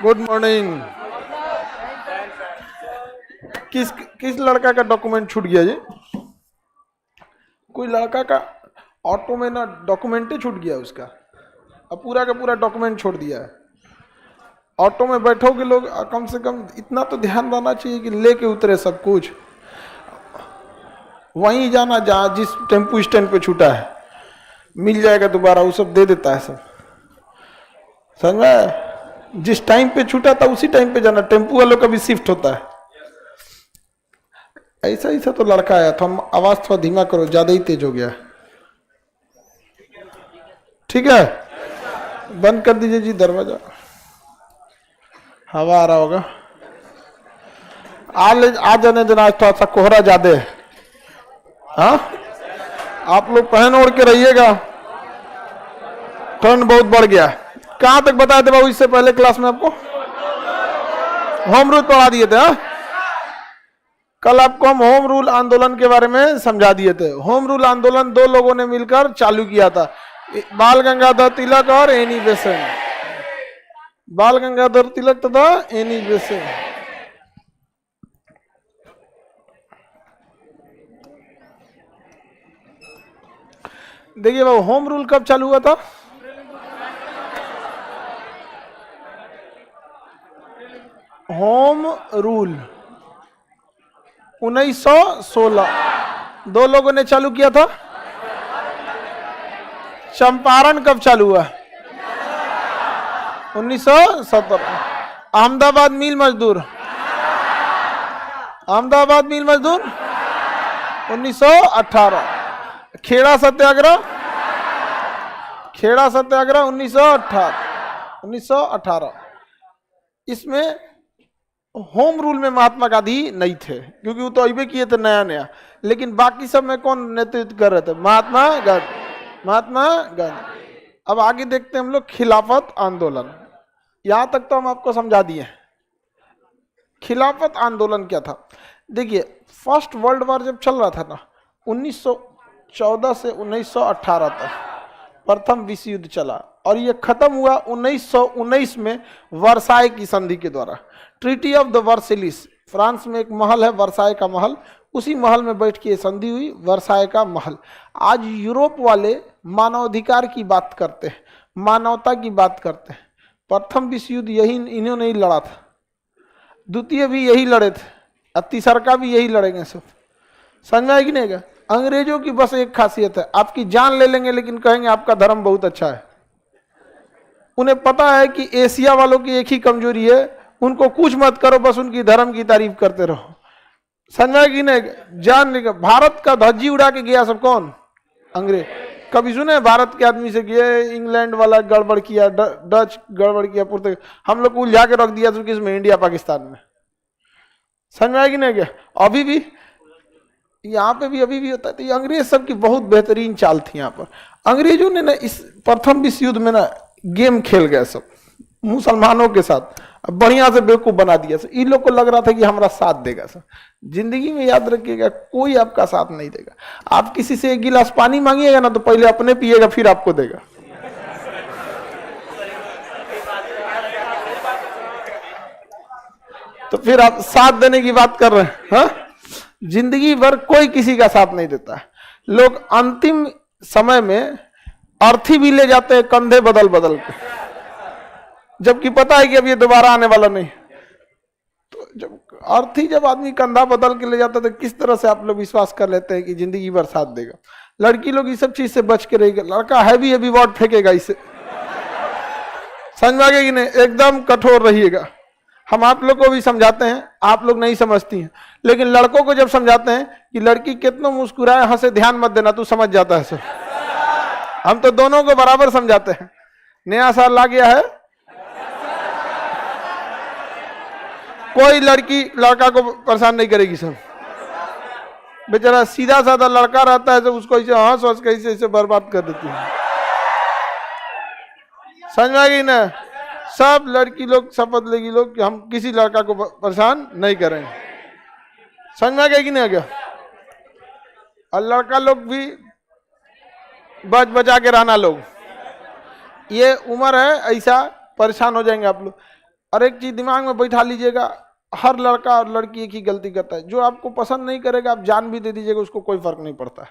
Good morning. किस किस लड़का का डॉक्यूमेंट छूट गया जी? कोई लड़का का ऑटो में ना डॉक्यूमेंट ही छूट गया उसका, अब पूरा का पूरा डॉक्यूमेंट छोड़ दिया है। ऑटो में बैठोगे लोग, कम से कम इतना तो ध्यान रहना चाहिए कि लेके उतरे सब कुछ, वहीं जाना जहाँ जिस टेम्पू स्टैंड पे छूटा है मिल जाएगा दोबारा, वो सब दे देता है सब। समझ में? जिस टाइम पे छूटा था उसी टाइम पे जाना, टेम्पू वालों का भी शिफ्ट होता है। ऐसा ऐसा तो लड़का आया था, हम आवाज थोड़ा धीमा करो, ज्यादा ही तेज हो गया। ठीक है, बंद कर दीजिए जी दरवाजा, हवा आ रहा होगा। आ जाने देना, आज थोड़ा सा कोहरा ज्यादा है। हाँ, आप लोग पहन ओढ़ के रहिएगा, ठंड बहुत बढ़ गया। कहां तक बताए थे बाबू इससे पहले क्लास में आपको? होम रूल पढ़ा दिए थे। हाँ, कल आपको हम होम रूल आंदोलन के बारे में समझा दिए थे। होम रूल आंदोलन दो लोगों ने मिलकर चालू किया था, बाल गंगाधर तिलक और एनी बेसेंट। बाल गंगाधर तिलक तथा एनी बेसेंट। देखिए बाबू, होम रूल कब चालू हुआ था? होम रूल 1916 दो लोगों ने चालू किया था। चंपारण कब चालू हुआ? 1917। अहमदाबाद मिल मजदूर, अहमदाबाद मिल मजदूर 1918। खेड़ा सत्याग्रह, खेड़ा सत्याग्रह 1918। इसमें होम रूल में महात्मा गांधी नहीं थे, क्योंकि वो तो अबे किए थे नया नया, लेकिन बाकी सब में कौन नेतृत्व कर रहे थे? महात्मा गांधी, महात्मा गांधी। अब आगे देखते हैं हम लोग खिलाफत आंदोलन। यहां तक तो हम आपको समझा दिए। खिलाफत आंदोलन क्या था? देखिए, फर्स्ट वर्ल्ड वॉर जब चल रहा था ना, 1914 से 1918 तक प्रथम विश्व युद्ध चला, और ये खत्म हुआ 1919 में वर्साई की संधि के द्वारा। Treaty of the Versailles, France में एक महल है वर्साई का महल, उसी महल में बैठ के संधि हुई, वर्साई का महल। आज यूरोप वाले मानवाधिकार की बात करते हैं, मानवता की बात करते हैं। प्रथम विश्व युद्ध यही इन्होंने ही लड़ा था, द्वितीय भी यही लड़े थे, और तीसरा का भी यही लड़ेंगे सब। समझ में कि नहीं? अंग्रेजों की बस एक खासियत है, आपकी जान ले लेंगे लेकिन कहेंगे आपका धर्म बहुत अच्छा है। उन्हें पता है कि एशिया वालों की एक ही कमजोरी है, उनको कुछ मत करो, बस उनकी धर्म की तारीफ करते रहो। समझा कि नहीं? जान लेगा। भारत का धज्जी उड़ा के गया सब कौन? अंग्रेज। कभी सुने भारत के आदमी से गए इंग्लैंड वाला गड़बड़ किया, डच गड़बड़ किया, पुर्तगाल, हम लोग को उलझा के रख दिया तो किसमें? इंडिया पाकिस्तान में। समझ में कि नहीं? गया अभी भी यहाँ पे भी अभी भी होता है। तो ये अंग्रेज सब की बहुत बेहतरीन चाल थी यहाँ पर। अंग्रेजों ने ना इस प्रथम विश्व युद्ध में ना गेम खेल गए सब मुसलमानों के साथ, बढ़िया से बेवकूफ बना दिया। इन लोग को लग रहा था कि हमारा साथ देगा सर। जिंदगी में याद रखिएगा, कोई आपका साथ नहीं देगा। आप किसी से एक गिलास पानी मांगिएगा ना, तो पहले अपने पिएगा फिर आपको देगा। तो फिर आप साथ देने की बात कर रहे हैं? हाँ, जिंदगी भर कोई किसी का साथ नहीं देता है। लोग अंतिम समय में अर्थी भी ले जाते हैं कंधे बदल बदल के, जबकि पता है कि अब ये दोबारा आने वाला नहीं। तो जब अर्थी जब आदमी कंधा बदल के ले जाता है, तो किस तरह से आप लोग विश्वास कर लेते हैं कि जिंदगी भर साथ देगा? लड़की लोग इस सब चीज से बच के रहेगा। लड़का हैवी हैवी वर्ड फेंकेगा इसे, समझ में आ गया कि नहीं? एकदम कठोर रहिएगा। हम आप लोग को भी समझाते हैं, आप लोग नहीं समझती हैं, लेकिन लड़कों को जब समझाते हैं कि लड़की कितना मुस्कुराए हंसे ध्यान मत देना, तू समझ जाता है सर। हम तो दोनों को बराबर समझाते हैं। नया साल आ गया है, कोई लड़की लड़का को परेशान नहीं करेगी सर। बेचारा सीधा साधा लड़का रहता है, तो उसको ऐसे हंस हंस के ऐसे बर्बाद कर देती है। समझ में आ गई ना? सब लड़की लोग शपथ लेगी लोग कि हम किसी लड़का को परेशान नहीं करेंगे। समझ में आ गया कि नहीं आ गया? और लड़का लोग भी बच बचा के रहना। लोग ये उम्र है, ऐसा परेशान हो जाएंगे आप लोग। और एक चीज दिमाग में बैठा लीजिएगा, हर लड़का और लड़की एक ही गलती करता है, जो आपको पसंद नहीं करेगा आप जान भी दे दीजिएगा, उसको कोई फर्क नहीं पड़ता है।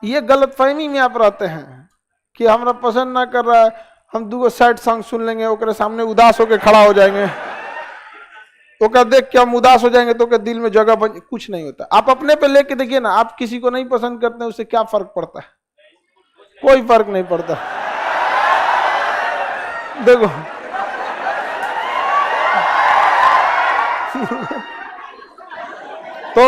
ये गलतफहमी में आप रहते हैं कि हमरा पसंद ना कर रहा है, हम दो सैड सॉन्ग सुन लेंगे, ओकरे सामने उदास होकर खड़ा हो जाएंगे, ओकर देख के हम उदास हो जाएंगे, तो ओकर दिल में जगह बन, कुछ नहीं होता। आप अपने पे लेके देखिए ना, आप किसी को नहीं पसंद करते हैं, उससे क्या फर्क पड़ता है? कोई फर्क नहीं पड़ता। देखो तो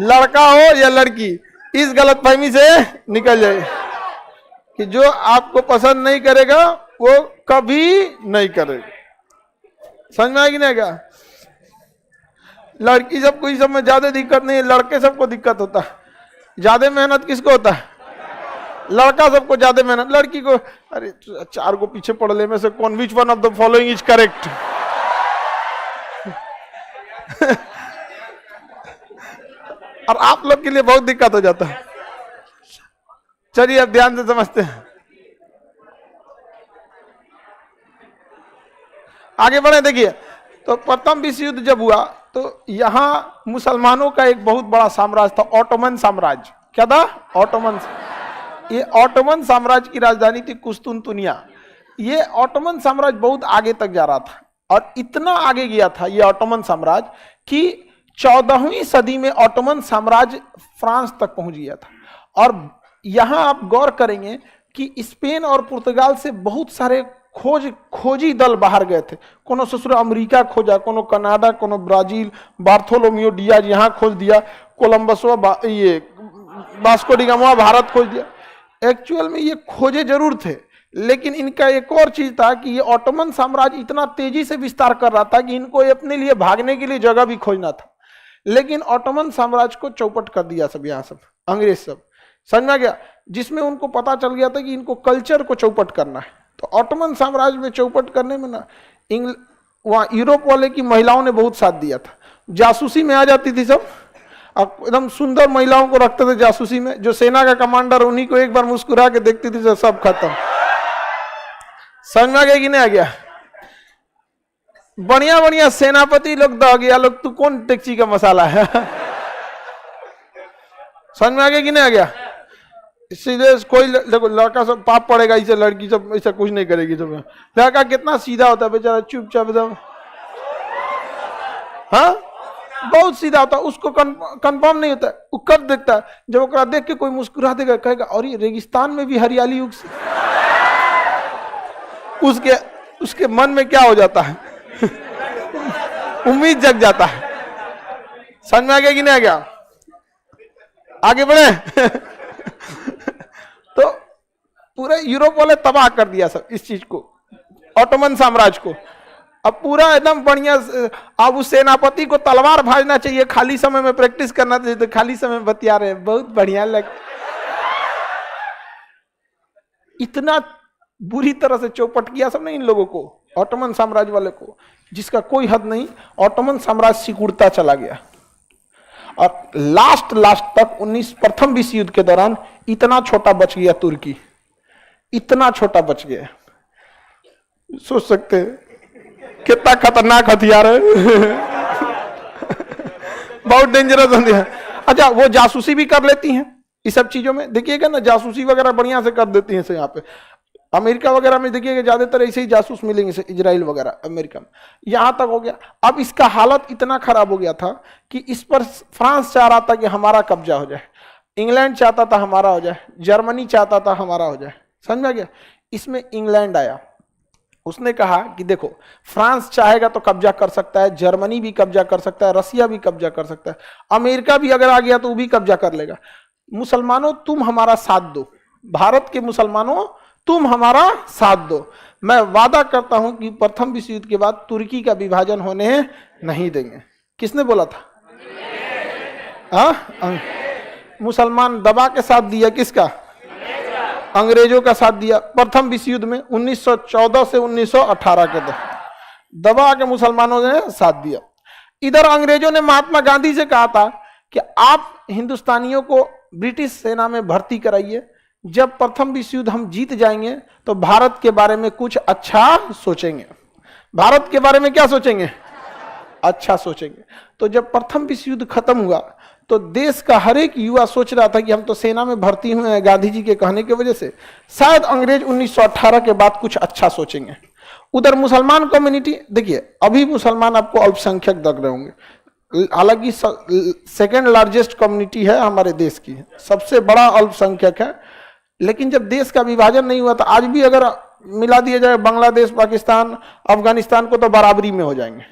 लड़का हो या लड़की, इस गलतफहमी से निकल जाए कि जो आपको पसंद नहीं करेगा वो कभी नहीं करेगा। समझ में आएगी नहीं क्या? लड़की सबको इस सब में ज्यादा दिक्कत नहीं है, लड़के सबको दिक्कत होता है। ज्यादा मेहनत किसको होता है? लड़का सबको ज्यादा मेहनत, लड़की को अरे 4 को पीछे पढ़ने में से कौन which one of the following is correct. और आप लोग के लिए बहुत दिक्कत हो जाता है। चलिए अब ध्यान से समझते हैं, आगे बढ़े। देखिए, तो प्रथम विश्व युद्ध जब हुआ तो यहां मुसलमानों का एक बहुत बड़ा साम्राज्य था, ऑटोमन साम्राज्य। क्या था? ऑटोमन। ये ऑटोमन साम्राज्य की राजधानी थी कुस्तुनतुनिया। ये ऑटोमन साम्राज्य बहुत आगे तक जा रहा था, और इतना आगे गया था ये ऑटोमन साम्राज्य कि 14वीं सदी में ऑटोमन साम्राज्य फ्रांस तक पहुंच गया था। और यहां आप गौर करेंगे कि स्पेन और पुर्तगाल से बहुत सारे खोजी दल बाहर गए थे। कोनो ससुर अमेरिका खोजा, कोनो कनाडा, कोनो ब्राजील, बार्थोलोमियो डियाज यहाँ खोज दिया, कोलंबस ये वास्को डी गामा भारत खोज दिया। एक्चुअल में ये खोजे जरूर थे, लेकिन इनका एक और चीज था कि ये ऑटोमन साम्राज्य इतना तेजी से विस्तार कर रहा था कि इनको अपने लिए भागने के लिए जगह भी खोजना था। लेकिन ऑटोमन साम्राज्य को चौपट कर दिया सब, यहाँ सब अंग्रेज सब, समझ में आ गया? जिसमें उनको पता चल गया था कि इनको कल्चर को चौपट करना है। तो ऑटोमन साम्राज्य में चौपट करने में ना वहाँ यूरोप वाले की महिलाओं ने बहुत साथ दिया था। जासूसी में आ जाती थी सब, एकदम सुंदर महिलाओं को रखते थे जासूसी में। जो सेना का कमांडर, उन्हीं को एक बार मुस्कुरा के देखती थी, सब खत्म। समझ में आ गया कि नहीं आ गया? बढ़िया बढ़िया सेनापति लोग दह गया लोग, तू कौन टेक्सी का मसाला है। समझ में आ गया कि नहीं आ गया? सीधे कोई देखो लड़का सब पाप पड़ेगा, इसे लड़की सब ऐसा कुछ नहीं करेगी। सब लड़का कितना सीधा होता है बेचारा, चुपचाप एकदम, हाँ बहुत सीधा होता है, उसको कंफर्म नहीं होता है। वो कब देखता है जब ओकरा देख के कोई मुस्कुरा देगा, कहेगा और ये रेगिस्तान में भी हरियाली युग से। उसके मन में क्या हो जाता है? उम्मीद जग जाता है। समझ में आ गया कि नहीं आ गया? आगे बढ़े। तो पूरे यूरोप वाले तबाह कर दिया सब इस चीज को, ऑटोमन साम्राज्य को। अब पूरा एकदम बढ़िया, अब उस सेनापति को तलवार भाजना चाहिए, खाली समय में प्रैक्टिस करना चाहिए, तो खाली समय में बतिया रहे हैं, बहुत बढ़िया लग। इतना बुरी तरह से चौपट किया सबने इन लोगों को, ऑटोमन साम्राज्य वाले को, जिसका कोई हद नहीं। ऑटोमन साम्राज्य सिकुड़ता चला गया, और लास्ट तक प्रथम विश्व युद्ध के दौरान इतना छोटा बच गया तुर्की, इतना छोटा बच गया। सोच सकते हैं कितना खतरनाक हथियार है। बहुत डेंजरस हथियार। अच्छा, वो जासूसी भी कर लेती हैं इस सब चीजों में, देखिएगा ना, जासूसी वगैरह बढ़िया से कर देती हैं। यहाँ पे अमेरिका वगैरह में देखिएगा ज्यादातर ऐसे ही जासूस मिलेंगे, इजराइल वगैरह, अमेरिका में। यहां तक हो गया, अब इसका हालत इतना खराब हो गया था कि इस पर फ्रांस चाह रहा था कि हमारा कब्जा हो जाए, इंग्लैंड चाहता था हमारा हो जाए, जर्मनी चाहता था हमारा हो जाए। समझ में आ गया? इसमें इंग्लैंड आया, उसने कहा कि देखो फ्रांस चाहेगा तो कब्जा कर सकता है, जर्मनी भी कब्जा कर सकता है, रसिया भी कब्जा कर सकता है, अमेरिका भी अगर आ गया तो वो भी कब्जा कर लेगा। मुसलमानों तुम हमारा साथ दो, भारत के मुसलमानों तुम हमारा साथ दो, मैं वादा करता हूं कि प्रथम विश्व युद्ध के बाद तुर्की का विभाजन होने नहीं देंगे। किसने बोला था? मुसलमान दबा के साथ दिया, किसका? अंग्रेजों का साथ दिया प्रथम विश्व युद्ध में 1914 से 1918 के दबा के मुसलमानों ने साथ दिया। इधर अंग्रेजों ने महात्मा गांधी से कहा था कि आप हिंदुस्तानियों को ब्रिटिश सेना में भर्ती कराइए, जब प्रथम विश्व युद्ध हम जीत जाएंगे तो भारत के बारे में कुछ अच्छा सोचेंगे। भारत के बारे में क्या सोचेंगे? अच्छा सोचेंगे। तो जब प्रथम विश्व युद्ध खत्म हुआ तो देश का हर एक युवा सोच रहा था कि हम तो सेना में भर्ती हुए हैं गांधी जी के कहने की वजह से, शायद अंग्रेज 1918 के बाद कुछ अच्छा सोचेंगे। उधर मुसलमान कम्युनिटी, देखिए अभी मुसलमान आपको अल्पसंख्यक लग रहे होंगे, हालांकि सेकेंड लार्जेस्ट कम्युनिटी है हमारे देश की, सबसे बड़ा अल्पसंख्यक है। लेकिन जब देश का विभाजन नहीं हुआ था, आज भी अगर मिला दिया जाए बांग्लादेश, पाकिस्तान, अफगानिस्तान को, तो बराबरी में हो जाएंगे,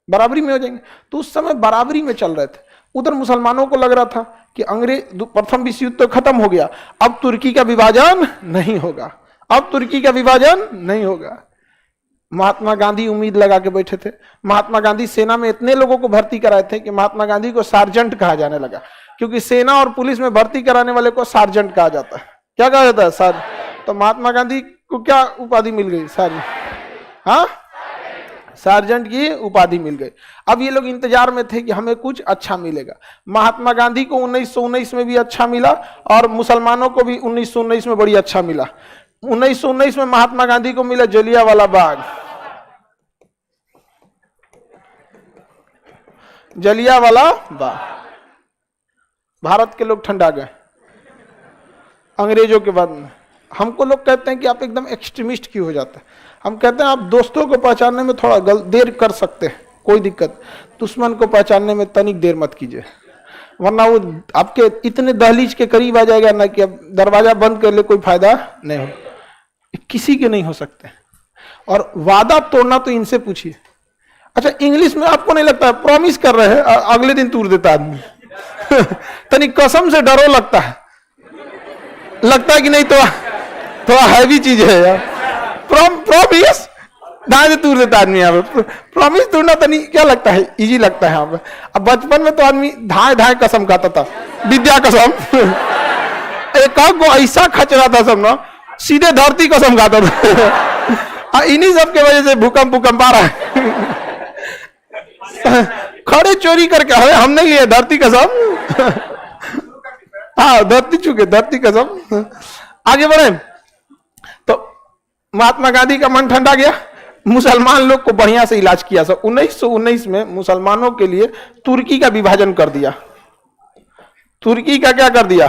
बराबरी में हो जाएंगे। तो उस समय बराबरी में चल रहे थे। उधर मुसलमानों को लग रहा था कि अंग्रेज प्रथम विश्व युद्ध तो खत्म हो गया, अब तुर्की का विभाजन नहीं होगा, अब तुर्की का विभाजन नहीं होगा। महात्मा गांधी उम्मीद लगा के बैठे थे। महात्मा गांधी सेना में इतने लोगों को भर्ती कराए थे कि महात्मा गांधी को सार्जेंट कहा जाने लगा, क्योंकि सेना और पुलिस में भर्ती कराने वाले को सार्जेंट कहा जाता है। क्या कहा जाता है? सर। तो महात्मा गांधी को क्या उपाधि मिल गई? सार्जेंट। हाँ, सार्जेंट की उपाधि मिल गई। अब ये लोग इंतजार में थे कि हमें कुछ अच्छा मिलेगा। महात्मा गांधी को 1919 में भी अच्छा मिला और मुसलमानों को भी 1919 में बड़ी अच्छा मिला। 1919 में महात्मा गांधी को मिला जलियांवाला बाग, जलियांवाला बाग। भारत के लोग ठंडा गए अंग्रेजों के बाद में। हमको लोग कहते हैं कि आप एकदम एक्सट्रीमिस्ट क्यों हो जाते हैं। हम कहते हैं आप दोस्तों को पहचानने में थोड़ा देर कर सकते हैं, कोई दिक्कत, दुश्मन को पहचानने में तनिक देर मत कीजिए, वरना वो आपके इतने दहलीज के करीब आ जाएगा ना कि अब दरवाजा बंद कर ले कोई फायदा नहीं हो, किसी के नहीं हो सकते। और वादा तोड़ना तो इनसे पूछिए। अच्छा, इंग्लिश में आपको नहीं लगता है प्रॉमिस कर रहे हैं अगले दिन तोड़ देता आदमी तनिक कसम से डरो लगता है कि नहीं, तो थोड़ा हैवी चीज है यार। प्रॉमिस दाएं तोड़ देता आदमी यहाँ पे। प्रॉमिस तोड़ना तो नहीं, क्या लगता है, इजी लगता है यहाँ पे। अब बचपन में तो आदमी धाए धाए कसम खाता था, विद्या कसम एक को ऐसा खचरा था सब ना, सीधे धरती कसम खाता था इन्हीं सब के वजह से भूकंप आ रहा है खड़े चोरी करके, अरे हमने ये धरती कसम हाँ धरती चुके, धरती कसम। आगे बढ़े तो महात्मा गांधी का मन ठंडा गया, मुसलमान लोग को बढ़िया से इलाज किया। 1919 में मुसलमानों के लिए तुर्की का विभाजन कर दिया। तुर्की का क्या कर दिया?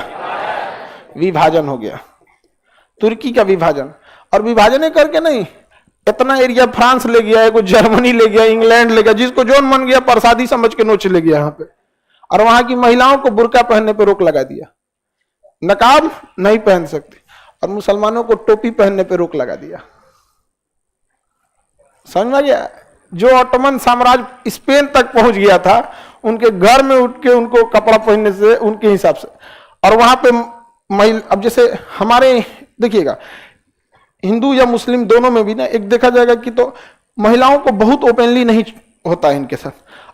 विभाजन हो गया, तुर्की का विभाजन। और विभाजन करके नहीं, इतना एरिया फ्रांस ले गया, एगो जर्मनी ले गया, इंग्लैंड ले गया, जिसको जो मन गया प्रसादी समझ के नोच ले गया यहाँ पे। और वहां की महिलाओं को बुर्का पहनने पे रोक लगा दिया, नकाब नहीं पहन सकती, और मुसलमानों को टोपी पहनने पे रोक लगा दिया। समझ में गया? जो ऑटोमन साम्राज्य स्पेन तक पहुंच गया था, उनके घर में उठ के उनको कपड़ा पहनने से उनके हिसाब से। और वहां पे अब जैसे हमारे देखिएगा हिंदू या मुस्लिम दोनों में भी ना एक देखा जाएगा कि तो महिलाओं को बहुत ओपनली नहीं होता है इनके साथ।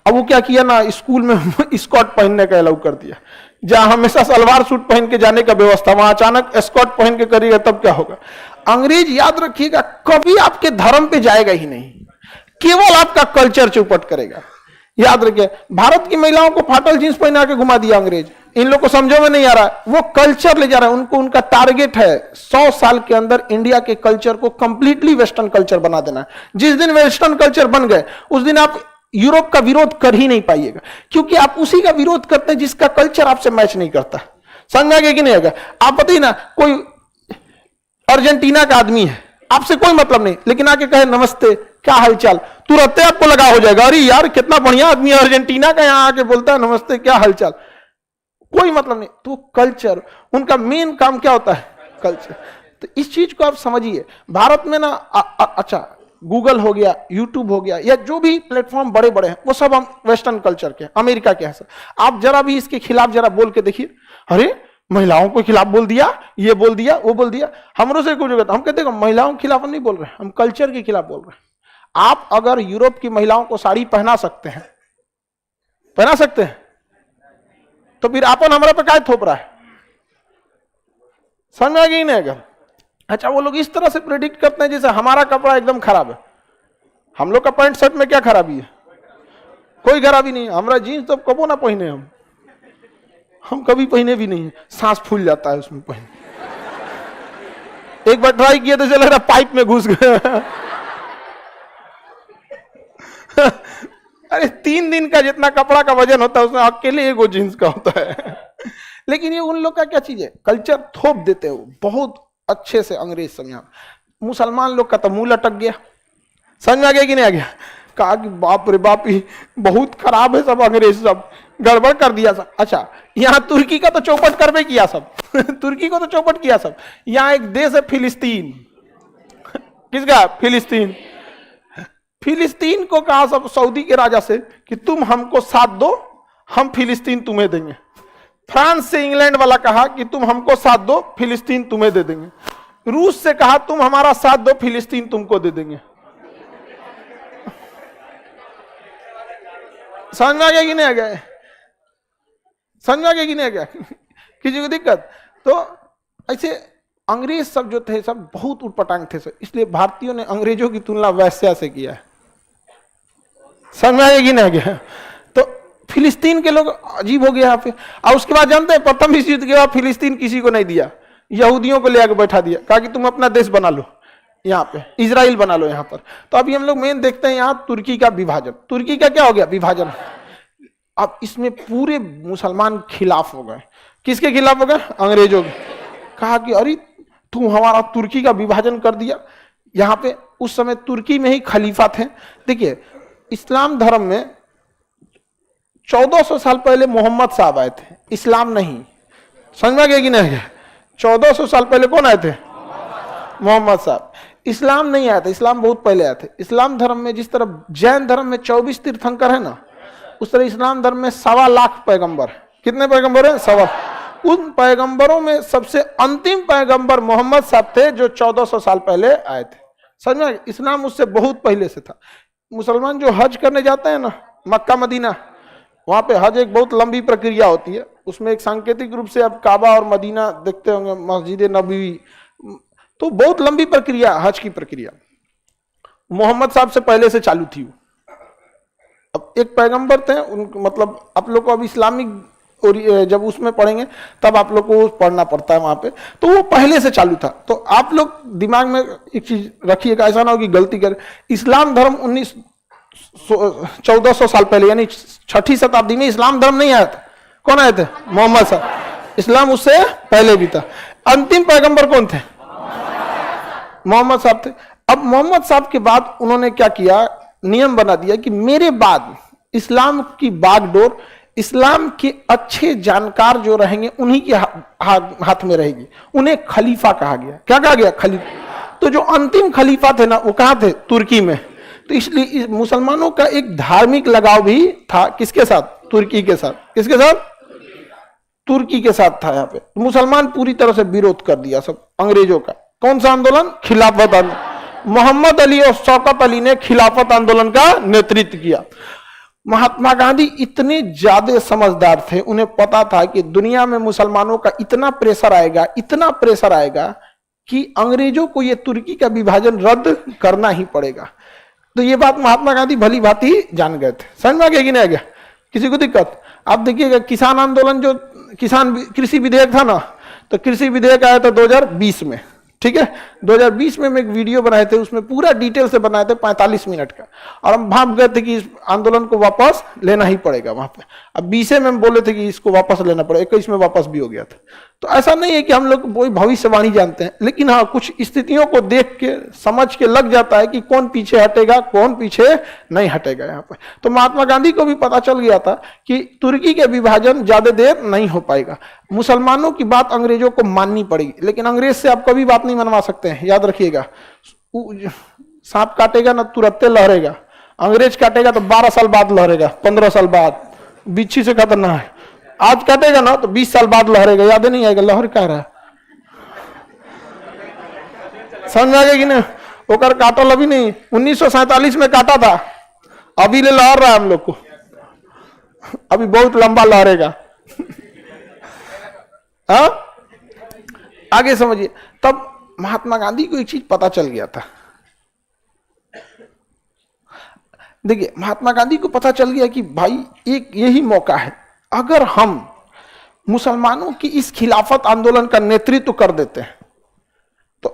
अब वो क्या किया ना, स्कूल में स्कर्ट पहनने का अलाउ कर दिया। जहां हमेशा सलवार सूट पहन के जाने का व्यवस्था, वहां अचानक स्कर्ट पहन के करिएगा तब क्या होगा। अंग्रेज याद रखिएगा कभी आपके धर्म पे जाएगा ही नहीं, केवल आपका कल्चर चौपट करेगा। याद रखिए, भारत की महिलाओं को फाटल जींस पहना के घुमा दिया अंग्रेज। इन लोग को समझो में नहीं आ रहा, वो कल्चर ले जा रहा है। उनको उनका टारगेट है 100 साल के अंदर इंडिया के कल्चर को कंप्लीटली वेस्टर्न कल्चर बना देना। जिस दिन वेस्टर्न कल्चर बन गए उस दिन आप यूरोप का विरोध कर ही नहीं पाइएगा, क्योंकि आप उसी का विरोध करते हैं जिसका कल्चर आपसे मैच नहीं करता। समझ में आ गया कि नहीं आएगा? आप बताइए ना, कोई अर्जेंटीना का आदमी है, आपसे कोई मतलब नहीं, लेकिन आके कहे नमस्ते क्या हालचाल, तुरंत आपको लगा हो जाएगा, अरे यार कितना बढ़िया आदमी है अर्जेंटीना का, यहाँ आके बोलता है नमस्ते क्या हालचाल, कोई मतलब नहीं। तो कल्चर, उनका मेन काम क्या होता है? कल्चर। तो इस चीज को आप समझिए। भारत में ना अच्छा गूगल हो गया, यूट्यूब हो गया, या जो भी प्लेटफॉर्म बड़े बड़े हैं वो सब हम वेस्टर्न कल्चर के, अमेरिका के हैं सर। आप जरा भी इसके खिलाफ जरा बोल के देखिए, अरे महिलाओं के खिलाफ बोल दिया, ये बोल दिया, वो बोल दिया। हमरों से कुछ होता, हम कहते हैं महिलाओं के खिलाफ नहीं बोल रहे, हम कल्चर के खिलाफ बोल रहे हैं। आप अगर यूरोप की महिलाओं को साड़ी पहना सकते हैं, पहना सकते हैं, तो फिर आपन हमारा पे काय थोप रहा है? समझ में आ गई नहीं? अगर अच्छा वो लोग इस तरह से प्रेडिक्ट करते हैं जैसे हमारा कपड़ा एकदम खराब है। हम लोग का पैंट शर्ट में क्या खराबी है? कोई खराबी नहीं है। हमारा जीन्स तो कबो ना पहने, हम कभी पहने भी नहीं है, सांस फूल जाता है उसमें पहने। एक बार ट्राई किया तो चल रहा पाइप में घुस गया अरे 3 दिन का जितना कपड़ा का वजन होता है उसमें अकेले एगो जींस का होता है। लेकिन ये उन लोग का क्या चीज है, कल्चर थोप देते हो बहुत अच्छे से अंग्रेज समझा। मुसलमान लोग का तो मुंह लटक गया, समझ में आ गया कि नहीं आ गया? कहा कि बाप रे बाप ही बहुत खराब है सब, अंग्रेज सब गड़बड़ कर दिया सब। अच्छा, यहाँ तुर्की का तो चौपट करवे किया सब तुर्की को तो चौपट किया सब। यहाँ एक देश है फिलिस्तीन, किसका? फिलिस्तीन। फिलिस्तीन को कहा सब सऊदी के राजा से कि तुम हमको साथ दो, हम फिलिस्तीन तुम्हें देंगे। फ्रांस से इंग्लैंड वाला कहा कि तुम हमको साथ दो, फिलिस्तीन तुम्हें दे देंगे। रूस से कहा तुम हमारा साथ दो, फिलिस्तीन तुमको दे देंगे। समझ में आ गया कि नहीं आ गया? समझ में आ गया कि नहीं आ गया? किसी को दिक्कत? तो ऐसे अंग्रेज सब जो थे सब बहुत उटपटांग थे सब, इसलिए भारतीयों ने अंग्रेजों की तुलना वैश्या से किया है। समझ में आ गया कि नहीं आ गया? तो फिलिस्तीन के लोग अजीब हो गए यहाँ पे। और उसके बाद जानते हैं प्रथम विश्व युद्ध के बाद फिलिस्तीन किसी को नहीं दिया, यहूदियों को ले आके बैठा दिया, कहा कि तुम अपना देश बना लो, यहाँ पे इजराइल बना लो यहाँ पर। तो अभी हम लोग मेन देखते हैं यहाँ तुर्की का विभाजन। तुर्की का क्या हो गया? विभाजन। अब इसमें पूरे मुसलमान खिलाफ हो गए। किसके खिलाफ हो गए? अंग्रेजों के। कहा कि अरे तुम हमारा तुर्की का विभाजन कर दिया। यहाँ पे उस समय तुर्की में ही खलीफा थे। देखिए इस्लाम धर्म में 1400 साल पहले मोहम्मद साहब आए थे, इस्लाम नहीं। समझ में गया कि नहीं? 1400 साल पहले कौन आए थे? मोहम्मद साहब। इस्लाम नहीं आया था, इस्लाम बहुत पहले आए थे। इस्लाम धर्म में जिस तरह जैन धर्म में 24 तीर्थंकर है ना, उस तरह इस्लाम धर्म में 1.25 लाख पैगंबर। कितने पैगंबर हैं? 1.25। उन पैगंबरों में सबसे अंतिम पैगंबर मोहम्मद साहब थे जो 1400 साल पहले आए थे। समझ में? इस्लाम उससे बहुत पहले से था। मुसलमान जो हज करने जाते हैं ना, मक्का मदीना, वहां पे हज एक बहुत लंबी प्रक्रिया होती है। उसमें एक सांकेतिक रूप से आप काबा और मदीना देखते होंगे, मस्जिद नबवी, तो बहुत लंबी प्रक्रिया हज की प्रक्रिया। मोहम्मद साहब से पहले से चालू थी वो। अब एक पैगंबर थे उन, मतलब आप लोग को अब इस्लामिक और जब उसमें पढ़ेंगे तब आप लोग को पढ़ना पड़ता है वहां पे, तो वो पहले से चालू था। तो आप लोग दिमाग में एक चीज रखिएगा, ऐसा ना हो कि गलती कर। इस्लाम धर्म 1400 साल पहले यानी 6ठी शताब्दी में इस्लाम धर्म नहीं आया था। कौन आए थे? मोहम्मद साहब। इस्लाम उससे पहले भी था। अंतिम पैगंबर कौन थे? मोहम्मद साहब थे। अब मोहम्मद साहब के बाद उन्होंने क्या किया, नियम बना दिया कि मेरे बाद इस्लाम की बागडोर इस्लाम के अच्छे जानकार जो रहेंगे उन्हीं के हाथ में रहेगी। उन्हें खलीफा कहा गया। क्या कहा गया? खलीफा। तो जो अंतिम खलीफा थे ना, वो कहाँ थे? तुर्की में। तो इसलिए मुसलमानों का एक धार्मिक लगाव भी था। किसके साथ? तुर्की के साथ। किसके साथ? तुर्की के साथ था। यहाँ पे मुसलमान पूरी तरह से विरोध कर दिया सब अंग्रेजों का। कौन सा आंदोलन? खिलाफत आंदोलन। मोहम्मद अली और शौकत अली ने खिलाफत आंदोलन का नेतृत्व किया। महात्मा गांधी इतने ज्यादा समझदार थे, उन्हें पता था कि दुनिया में मुसलमानों का इतना प्रेशर आएगा, इतना प्रेशर आएगा कि अंग्रेजों को ये तुर्की का विभाजन रद्द करना ही पड़ेगा। तो ये बात महात्मा गांधी भली भांति जान गए थे। समझ में आ गया कि नहीं आ गया? किसी को दिक्कत? आप देखिएगा किसान आंदोलन, जो किसान कृषि विधेयक था ना, तो कृषि विधेयक आया था 2020 में। ठीक है, 2020 में हम एक वीडियो बनाए थे, उसमें पूरा डिटेल से बनाए थे 45 मिनट का। और हम भाप गए थे कि इस आंदोलन को वापस लेना ही पड़ेगा वहां पे। अब 20 में हम बोले थे कि इसको वापस लेना पड़ेगा, 21 में वापस भी हो गया था। तो ऐसा नहीं है कि हम लोग कोई भविष्यवाणी जानते हैं, लेकिन हाँ कुछ स्थितियों को देख के समझ के लग जाता है कि कौन पीछे हटेगा, कौन पीछे नहीं हटेगा यहाँ पे। तो महात्मा गांधी को भी पता चल गया था कि तुर्की के विभाजन ज्यादा देर नहीं हो पाएगा। मुसलमानों की बात अंग्रेजों को माननी पड़ेगी, लेकिन अंग्रेज से आप कभी बात नहीं मनवा सकते हैं, याद रखिएगा। सांप काटेगा ना तुरंत लहरेगा, अंग्रेज काटेगा तो 12 साल बाद लहरेगा, 15 साल बाद। बिच्छी से खतरनाक है, आज काटेगा ना तो 20 साल बाद लहरेगा, याद नहीं आएगा लहर कह रहा है। समझ में आ गया कि नहीं? ओकर काटल अभी नहीं, 1947 में काटा था, अभी ले लहर रहा है हम लोग को, अभी बहुत लंबा लहरेगा। हाँ आगे समझिए। तब महात्मा गांधी को एक चीज पता चल गया था। देखिए महात्मा गांधी को पता चल गया कि भाई एक यही मौका है, अगर हम मुसलमानों की इस खिलाफत आंदोलन का नेतृत्व कर देते हैं तो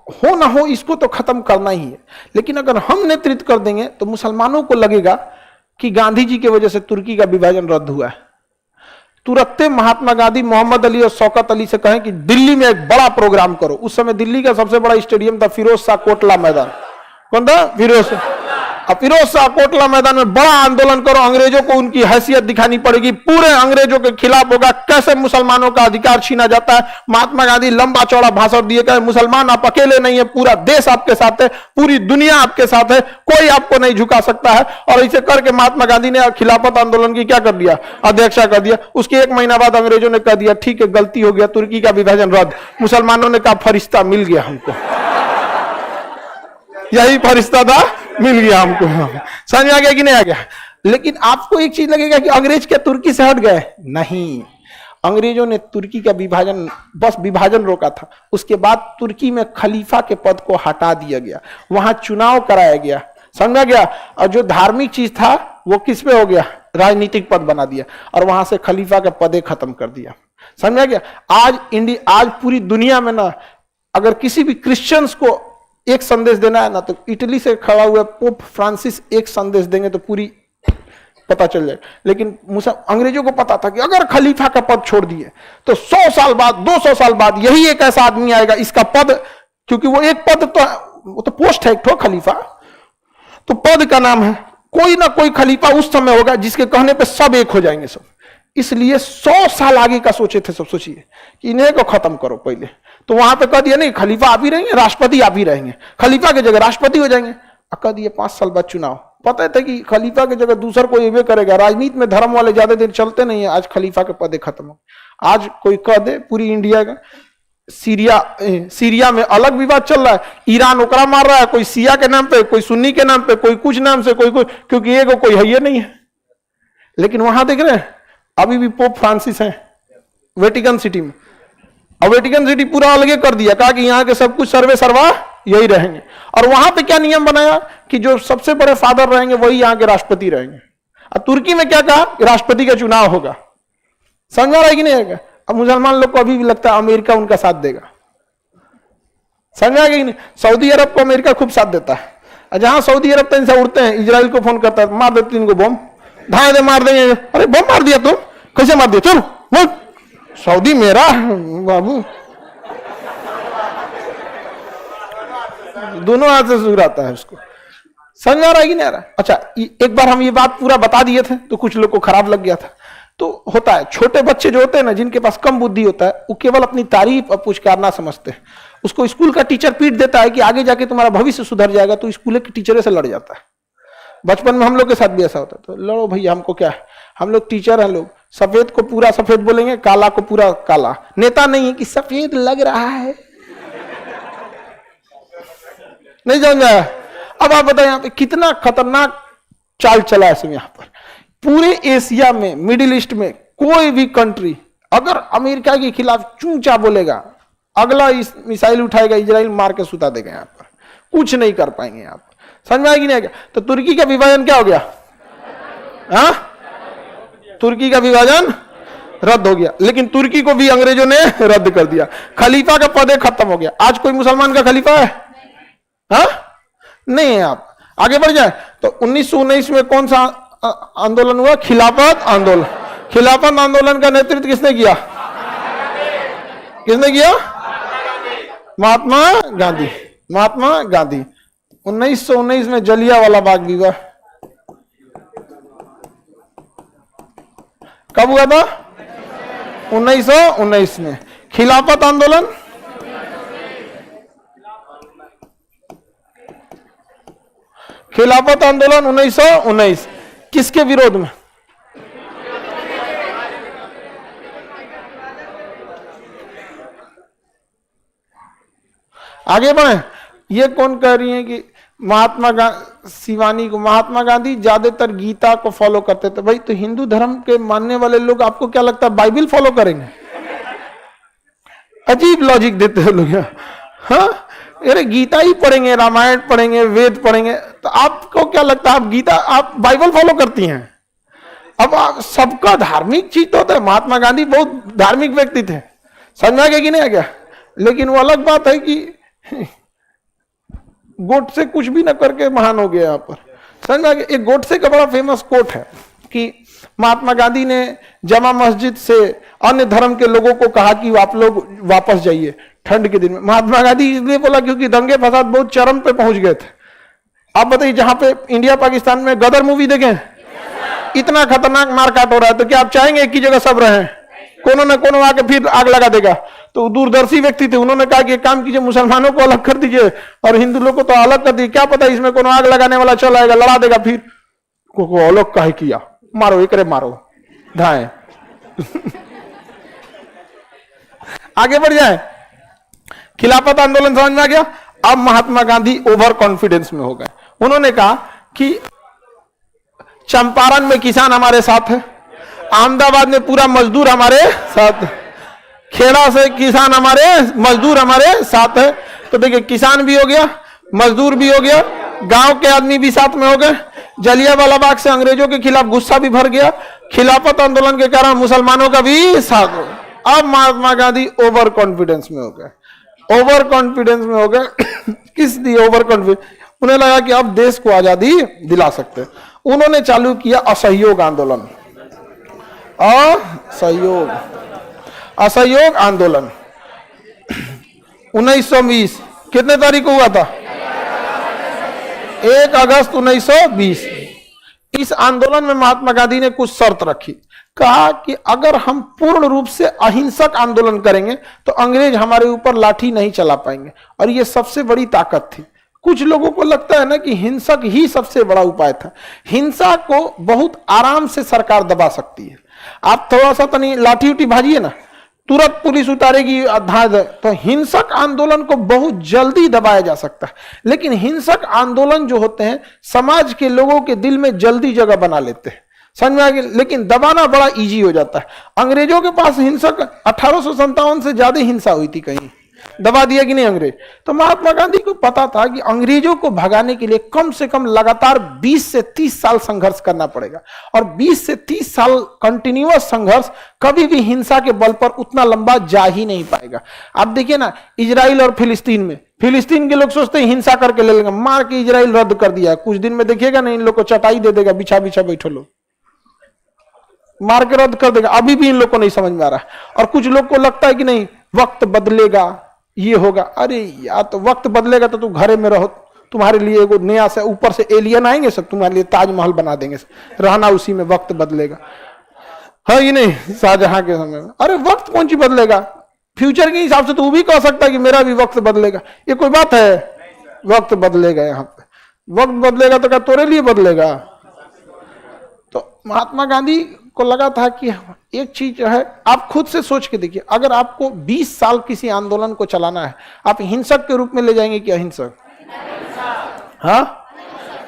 हो ना हो इसको तो खत्म करना ही है। लेकिन अगर हम नेतृत्व कर देंगे तो मुसलमानों को लगेगा कि गांधी जी की वजह से तुर्की का विभाजन रद्द हुआ है। तुरंत महात्मा गांधी मोहम्मद अली और शौकत अली से कहें कि दिल्ली में एक बड़ा प्रोग्राम करो। उस समय दिल्ली का सबसे बड़ा स्टेडियम था फिरोज शाह कोटला मैदान। कौन था? फिरोज शाह कोटला मैदान में बड़ा आंदोलन करो, अंग्रेजों को उनकी हैसियत दिखानी पड़ेगी, पूरे अंग्रेजों के खिलाफ होगा, कैसे मुसलमानों का अधिकार छीना जाता है। महात्मा गांधी लंबा चौड़ा भाषण दिए, कहे मुसलमान आप अकेले नहीं है, पूरा देश आपके साथ है, पूरी दुनिया आपके साथ है, कोई आपको नहीं झुका सकता है। और इसे करके महात्मा गांधी ने खिलाफत आंदोलन की क्या कर दिया? अध्यक्षा कर दिया। उसके 1 महीना बाद अंग्रेजों ने कह दिया ठीक है गलती हो गया, तुर्की का विभाजन रद्द। मुसलमानों ने कहा फरिश्ता मिल गया हमको, यही फरिश्ता था, मिल गया हमको। समझ में आ गया कि नहीं आ गया? लेकिन आपको एक चीज लगेगा कि अंग्रेज क्या तुर्की से हट गए? नहीं, अंग्रेजों ने तुर्की का विभाजन, बस विभाजन रोका था। उसके बाद तुर्की में खलीफा के पद को हटा दिया गया, वहां चुनाव कराया गया। समझा गया? और जो धार्मिक चीज था वो किस पे हो गया? राजनीतिक पद बना दिया, और वहां से खलीफा का पदे खत्म कर दिया। समझा गया? आज पूरी दुनिया में ना, अगर किसी भी क्रिश्चियंस को एक संदेश देना है ना, तो इटली से खड़ा हुआ पोप फ्रांसिस एक संदेश देंगे तो पूरी पता चल जाए। लेकिन अंग्रेजों को पता था कि अगर खलीफा का पद छोड़ दिए तो 100 साल बाद, 200 साल बाद यही एक ऐसा आदमी आएगा, इसका पद, क्योंकि वो एक पद तो, वो तो पोस्ट है एक ठो, खलीफा तो पद का नाम है, कोई ना कोई खलीफा उस समय होगा जिसके कहने पे सब एक हो जाएंगे सब। इसलिए 100 साल आगे का सोचे थे सब। सोचिए कि इन्हें को खत्म करो पहले, तो वहां पे कह दिया नहीं खलीफा आप ही रहेंगे, राष्ट्रपति आप ही रहेंगे, खलीफा की जगह राष्ट्रपति हो जाएंगे। कह दिए 5 साल बाद चुनाव। पता था कि खलीफा की जगह दूसर कोई ये करेगा। राजनीति में धर्म वाले ज्यादा दिन चलते नहीं है। आज खलीफा के पदे खत्म हो। आज कोई कह दे पूरी इंडिया का, सीरिया में अलग विवाद चल रहा है, ईरान ओकरा मार रहा है, कोई सिया के नाम पे, कोई सुन्नी के नाम पे, कोई कुछ नाम से, कोई क्योंकि ये कोई है ये नहीं है। लेकिन वहां देख रहे हैं अभी भी पोप फ्रांसिस है वेटिकन सिटी में, और वेटिकन सिटी पूरा अलग कर दिया, कहा कि यहाँ के सब कुछ सर्वे सर्वा यही रहेंगे। और वहां पे क्या नियम बनाया कि जो सबसे बड़े फादर रहेंगे वही यहाँ के राष्ट्रपति रहेंगे। अब तुर्की में क्या कहा? राष्ट्रपति का चुनाव होगा। समझ रहा है कि नहीं आएगा? अब मुसलमान लोग को अभी भी लगता है अमेरिका उनका साथ देगा। समझ आएगा कि नहीं? सऊदी अरब को अमेरिका खूब साथ देता है। जहां सऊदी अरब तक से उड़ते हैं, इजराइल को फोन करता है, मार देते इनको बम, धाए दे मार देंगे। अरे बम मार दिया तुम, कैसे मार दिया? चलो सऊदी मेरा बाबू, दोनों हाथ से सुराता है उसको। समझ आ रहा है कि नहीं आ रहा? अच्छा, एक बार हम ये बात पूरा बता दिए थे तो कुछ लोग को खराब लग गया था। तो होता है, छोटे बच्चे जो होते हैं ना, जिनके पास कम बुद्धि होता है, वो केवल अपनी तारीफ और पुचकारना समझते हैं। उसको स्कूल का टीचर पीट देता है कि आगे जाके तुम्हारा भविष्य सुधर जाएगा, तो स्कूल के टीचर से लड़ जाता है। बचपन में हम लोग के साथ भी ऐसा होता है। तो लड़ो भैया, हमको क्या है, हम लोग टीचर हैं, लोग सफेद को पूरा सफेद बोलेंगे, काला को पूरा काला। नेता नहीं है कि सफेद लग रहा है, नहीं समझ आया? अब आप बताएं यहाँ पे कितना खतरनाक चाल चला है यहाँ पर। पूरे एशिया में, मिडिल ईस्ट में कोई भी कंट्री अगर अमेरिका के खिलाफ चूचा बोलेगा, अगला इस मिसाइल उठाएगा, इजराइल मार के सुता देगा। यहाँ पर कुछ नहीं कर पाएंगे। यहाँ पर समझ में आएगी नहीं आएगा? तो तुर्की का विभाजन क्या हो गया? हाँ, तुर्की का विभाजन रद्द हो गया। लेकिन तुर्की को भी अंग्रेजों ने रद्द कर दिया। खलीफा का पद खत्म हो गया। आज कोई मुसलमान का खलीफा है? हाँ, नहीं है। आप आगे बढ़ जाए तो 1919 में कौन सा आंदोलन हुआ? खिलाफत आंदोलन। खिलाफत आंदोलन का नेतृत्व किसने किया? किसने किया? महात्मा गांधी। महात्मा गांधी। 1919 में जलियांवाला बाग विवाह कब हुआ था? 1919 में। खिलाफत आंदोलन खिलाफत आंदोलन 1919 किसके विरोध में? आगे बढ़े। ये कौन कह रही है कि शिवानी को महात्मा गांधी ज्यादातर गीता को फॉलो करते थे? भाई, तो हिंदू धर्म के मानने वाले लोग आपको क्या लगता है बाइबल फॉलो करेंगे? अजीब लॉजिक देते हैं लोग। हाँ, अरे गीता ही पढ़ेंगे, रामायण पढ़ेंगे, वेद पढ़ेंगे, तो आपको क्या लगता है आप बाइबल फॉलो करती हैं? अब सबका धार्मिक चीज तो होता है। महात्मा गांधी बहुत धार्मिक व्यक्ति थे, समझ में आ गया कि नहीं आ गया? लेकिन वो अलग बात है कि गोडसे कुछ भी ना करके महान हो गया यहाँ पर। समझ में आ गया? एक गोडसे का बड़ा फेमस कोट है कि महात्मा गांधी ने जमा मस्जिद से अन्य धर्म के लोगों को कहा कि आप लोग वापस जाइए ठंड के दिन में। महात्मा गांधी इसलिए बोला क्योंकि दंगे फसाद बहुत चरम पे पहुंच गए थे। आप बताइए, जहां पे इंडिया पाकिस्तान में गदर मूवी देखें, इतना खतरनाक मारकाट हो रहा है, तो क्या आप चाहेंगे एक ही जगह सब रहे? कोनो न कोनो आके फिर आग लगा देगा। तो दूरदर्शी व्यक्ति थे, उन्होंने कहा कि एक काम कीजिए, मुसलमानों को अलग कर दीजिए और हिंदू लोग को तो अलग कर दीजिए, क्या पता इसमें कोनो आग लगाने वाला चल आएगा, लड़ा देगा, फिर को अलग काहे किया, मारो एकरे मारो धाए। आगे बढ़ जाए। खिलाफत आंदोलन समझ में आ गया। अब महात्मा गांधी ओवर कॉन्फिडेंस में हो गए। उन्होंने कहा कि चंपारण में किसान हमारे साथ है, अहमदाबाद में पूरा मजदूर हमारे साथ, खेड़ा से किसान हमारे मजदूर हमारे साथ है। तो देखिए, किसान भी हो गया, मजदूर भी हो गया, गांव के आदमी भी साथ में हो गए। जलियांवाला बाग से अंग्रेजों के खिलाफ गुस्सा भी भर गया। खिलाफत आंदोलन के कारण मुसलमानों का भी साथ हो। अब महात्मा गांधी ओवर कॉन्फिडेंस में हो गए, ओवर कॉन्फिडेंस में हो गए। किस लिए ओवर कॉन्फिडेंस? उन्हें लगा कि अब देश को आजादी दिला सकते हैं। उन्होंने चालू किया असहयोग आंदोलन। असहयोग आंदोलन 1920 कितने तारीख को हुआ था? 1 अगस्त 1920। इस आंदोलन में महात्मा गांधी ने कुछ शर्त रखी। कहा कि अगर हम पूर्ण रूप से अहिंसक आंदोलन करेंगे तो अंग्रेज हमारे ऊपर लाठी नहीं चला पाएंगे, और यह सबसे बड़ी ताकत थी। कुछ लोगों को लगता है ना कि हिंसक ही सबसे बड़ा उपाय था। हिंसा को बहुत आराम से सरकार दबा सकती है। आप थोड़ा सा तनी लाठी उठी भाजिए ना, तुरंत पुलिस उतारेगी धार। तो हिंसक आंदोलन को बहुत जल्दी दबाया जा सकता है, लेकिन हिंसक आंदोलन जो होते हैं समाज के लोगों के दिल में जल्दी जगह बना लेते हैं। समझ में आ गया? लेकिन दबाना बड़ा इजी हो जाता है। अंग्रेजों के पास हिंसक 1857 से ज्यादा हिंसा हुई थी, कहीं दबा दिया कि नहीं अंग्रेज? तो महात्मा गांधी को पता था कि अंग्रेजों को भगाने के लिए कम से कम लगातार 20 से 30 साल संघर्ष करना पड़ेगा, और 20 से 30 साल कंटिन्यूअस संघर्ष कभी भी हिंसा के बल पर उतना लंबा जा ही नहीं पाएगा। आप देखिए ना, इजराइल और फिलिस्तीन में, फिलिस्तीन के लोग सोचते हैं हिंसा करके ले लेंगे, मार के इजराइल रद्द कर दिया। कुछ दिन में देखिएगा ना, इन लोग को चटाई दे देगा, बिछा बिछा बैठो लो, मार के रद्द कर देगा। अभी भी इन लोग को नहीं समझ में आ रहा है। और कुछ लोग को लगता है कि नहीं वक्त बदलेगा, ये होगा। अरे यार, तो वक्त बदलेगा तो तुम घरे में रहो, तुम्हारे लिए एगो नया से ऊपर से एलियन आएंगे, सब तुम्हारे लिए ताजमहल बना देंगे, रहना उसी में, वक्त बदलेगा। है ये नहीं शाहजहां के समय में? अरे वक्त कौन सी बदलेगा? फ्यूचर के हिसाब से तो वो भी कह सकता है कि मेरा भी वक्त बदलेगा। ये कोई बात है? वक्त बदलेगा। यहाँ पे वक्त बदलेगा तो क्या तोरे लिए बदलेगा? तो महात्मा गांधी को लगा था कि एक चीज है, आप खुद से सोच के देखिए, अगर आपको 20 साल किसी आंदोलन को चलाना है, आप हिंसक के रूप में ले जाएंगे कि अहिंसक? हाँ,